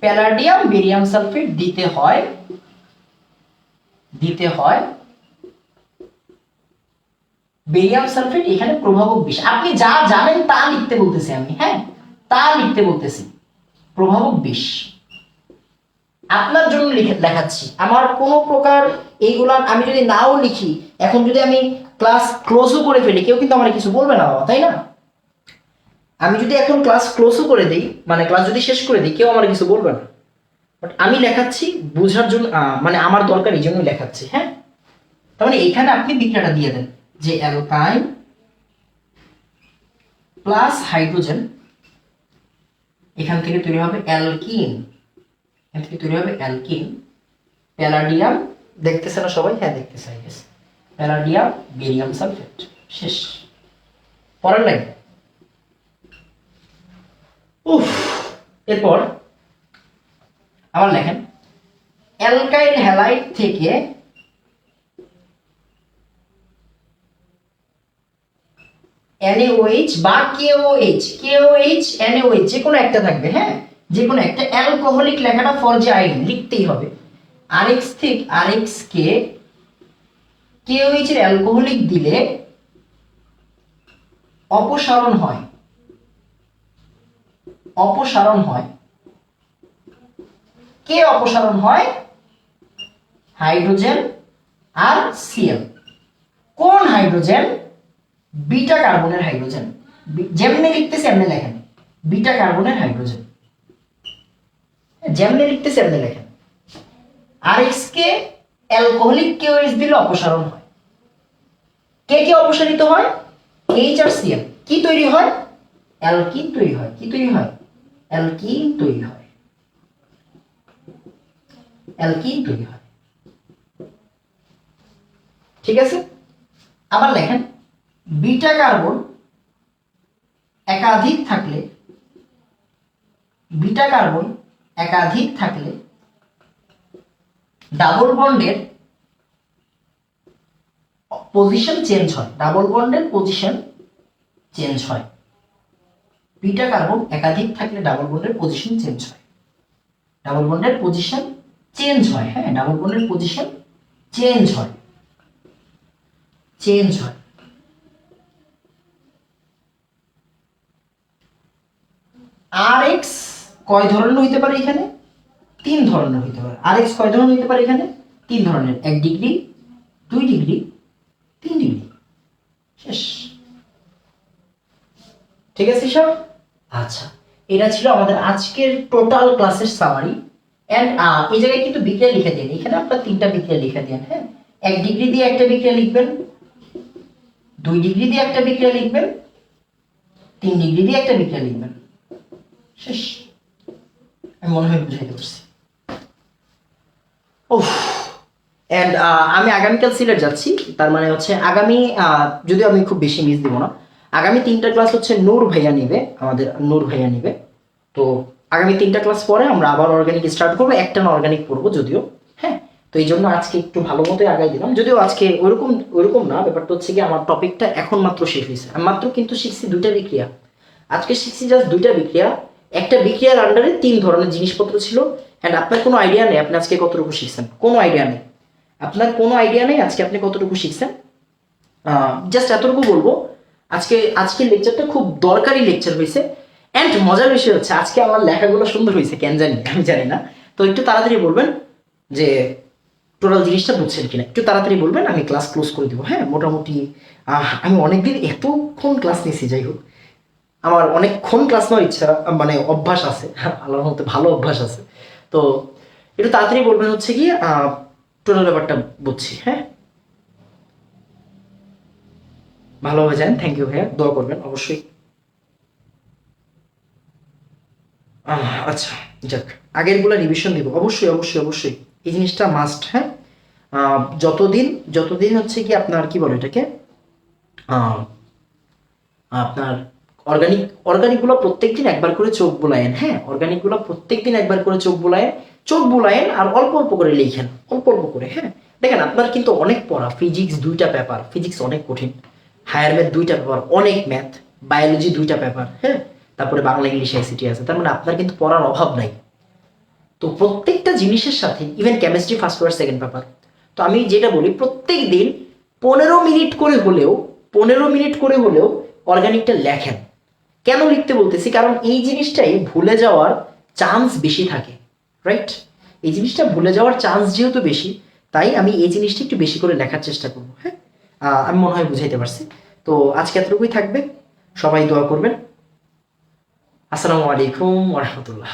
প্যালাডিয়াম বেরিয়াম সালফেট দিতে হয় বেরিয়াম সালফেট এখানে প্রভাবক বিষ। আপনি যা জানেন তা লিখতে বলতেছি আমি, হ্যাঁ, তা লিখতে বলতেছি। প্রভাবক বিষ আপনার জন্য লেখাচ্ছি। আমার কোনো প্রকার এইগুলা আমি যদি নাও লিখি, এখন যদি আমি ক্লাস ক্লোজও করে ফেলি, কেউ কিন্তু আমার কিছু বলবে না বাবা, তাই না? আমি যদি এখন ক্লাস ক্লোজও করে দিই, মানে ক্লাস যদি শেষ করে দিই, কেউ আমার কিছু বলবে না। বাট আমি লেখাচ্ছি বোঝার জন্য, মানে আমার দরকার এই জন্যই লেখাচ্ছি, হ্যাঁ। তার মানে এখানে আপনি বিক্রিয়াটা দিয়ে দেন যে অ্যালকাইন প্লাস হাইড্রোজেন, এখান থেকে তৈরি হবে অ্যালকিন, প্যালাডিয়াম, দেখতেছে না সবাই? হ্যাঁ দেখতেছে, প্যালাডিয়াম বেরিয়াম সালফেট। শেষ, পরের লাইন। এরপর আবার লেখেন অ্যালকাইল হ্যালাইড থেকে NaOH বা KOH, NaOH যে কোনো একটা থাকবে, হ্যাঁ, যে কোনো একটা। অ্যালকোহলিক লেখাটা ফরজে আইন লিখতেই হবে। RX কে KOH এর অ্যালকোহলিক দিলে অপসারণ হয়। কে অপসারণ হয়? হাইড্রোজেন আর Cl। কোন হাইড্রোজেন? বিটা কার্বনের হাইড্রোজেন। যেমনি লিখতেছি এমনি লেখেন, বিটা কার্বনের হাইড্রোজেন, যেমনি লিখতেছি এমনি লেখেন। RX কে অ্যালকোহলিক KOH দিলে অপসারণ হয়। কে অপসারিত হয়? H আর Cl। কি তৈরি হয়? অ্যালকিন তৈরি হয়। অ্যালকিন তৈরি হয়। ঠিক আছে, আবার লেখেন বিটা কার্বন একাধিক থাকলে ডাবল বন্ডের পজিশন চেঞ্জ হয়। বিটা কার্বন একাধিক থাকলে ডাবল বন্ডের পজিশন চেঞ্জ হয়। হ্যাঁ, ডাবল বন্ডের পজিশন চেঞ্জ হয়। RX কয় ধরনের হইতে পারে? এখানে 3 ধরনের হইতে পারে। RX কয় ধরনের হইতে পারে? এখানে 3 ধরনের, 1 ডিগ্রি, 2 ডিগ্রি, 3 ডিগ্রি। শেষ, ঠিক আছে সব? আচ্ছা, এটা ছিল আমাদের আজকের টোটাল ক্লাসের সামারি। এন্ড এই জায়গায় কিন্তু বিক্রিয়া লিখে দেন, এখানে আপনার 3টা বিক্রিয়া লিখে দেন, হ্যাঁ। 1 ডিগ্রি দিয়ে একটা বিক্রিয়া লিখবেন, 2 ডিগ্রি দিয়ে একটা বিক্রিয়া লিখবেন, 3 ডিগ্রি দিয়ে একটা বিক্রিয়া লিখবেন। শেষ, আমি মনে হয় বুঝাইতে পারছি। এন্ড আমি আগামীকাল সিলেট যাচ্ছি, তার মানে হচ্ছে আগামী, যদিও আমি খুব বেশি মিস দিব না, আগামী 3টা ক্লাস হচ্ছে নূর ভাইয়া নিবে। তো আগামী 3টা ক্লাস পরে আমরা আবার অর্গানিক স্টার্ট করবো, একটা না অর্গানিক পড়বো যদিও, হ্যাঁ। তো এই জন্য আজকে একটু ভালো মতোই আগাই দিলাম, যদিও আজকে ওইরকম না। ব্যাপারটা হচ্ছে কি, আমার টপিকটা এখন মাত্র শেষ হয়েছে, আমি মাত্র কিন্তু শিখছি 2টা বিক্রিয়া। আজকে শিখছি জাস্ট 2টা বিক্রিয়া। একটা বিক্রিয়ার আন্ডারে 3 ধরনের জিনিসপত্র ছিল। অ্যান্ড আপনার কোনো আইডিয়া নেই আপনি আজকে কতটুকু শিখছেন, কোনো আইডিয়া নেই আজকে আপনি কতটুকু শিখছেন। জাস্ট এতটুকু বলবো, আজকের লেকচারটা খুব দরকারি লেকচার হয়েছে। অ্যান্ড মজার বিষয় হচ্ছে আজকে আমার লেখাগুলো সুন্দর হয়েছে, কেন জানি, আমি জানি না। তো একটু তাড়াতাড়ি বলবেন যে টোটাল জিনিসটা বুঝছেন কিনা, একটু তাড়াতাড়ি বলবেন, আমি ক্লাস ক্লোজ করে দিব। হ্যাঁ, মোটামুটি আমি অনেকদিন এতক্ষণ ক্লাস নিয়েছি, যাই হোক আমার অনেকক্ষণ ক্লাস নেওয়ার ইচ্ছা, মানে অভ্যাস আছে, আল্লাহর মধ্যে ভালো অভ্যাস আছে। তো একটু তাড়াতাড়ি বলবেন হচ্ছে কি টোটাল ব্যাপারটা বুঝছি। হ্যাঁ, ভালোভাবে যান। থ্যাংক ইউ ভাইয়া, দোয়া করবেন অবশ্যই। আচ্ছা, যাক, আগেরগুলো রিভিশন দিব অবশ্যই অবশ্যই অবশ্যই, এই জিনিসটা মাস্ট। হ্যাঁ, যতদিন যতদিন হচ্ছে কি আপনার কি বলে এটাকে আহ, আপনার অর্গানিক অর্গানিকগুলো প্রত্যেকদিন একবার করে চোখ বুলায়েন। হ্যাঁ, অর্গানিকগুলো প্রত্যেকদিন একবার করে চোখ বুলায়েন, চোখ বুলায়েন আর অল্প অল্প করে লিখেন, অল্প অল্প করে। হ্যাঁ, দেখেন আপনার কিন্তু অনেক পড়া, ফিজিক্স 2টা পেপার, ফিজিক্স অনেক কঠিন, হায়ার ম্যাথ 2টা পেপার অনেক ম্যাথ, বায়োলজি 2টা পেপার, হ্যাঁ, তারপরে বাংলা ইংলিশ আইসিটি আছে, তার মানে আপনার কিন্তু পড়ার অভাব নাই। তো প্রত্যেকটা জিনিসের সাথে, even chemistry first paper second paper, তো আমি যেটা বলি প্রত্যেক দিন 15 মিনিট করে হলেও, 15 মিনিট করে হলেও অর্গানিকটা লেখেন। কেন লিখতে বলতেছি, কারণ এই জিনিসটাই ভুলে যাওয়ার চান্স বেশি থাকে, রাইট? এই জিনিসটা ভুলে যাওয়ার চান্স যেহেতু বেশি, তাই আমি এই জিনিসটা একটু বেশি করে লেখার চেষ্টা করবো। হ্যাঁ, আমি মনে হয় বুঝাইতে পারছি। তো আজকে এতটুকুই থাকবে, সবাই দোয়া করবেন। আসসালামু আলাইকুম ওয়া রাহমাতুল্লাহ।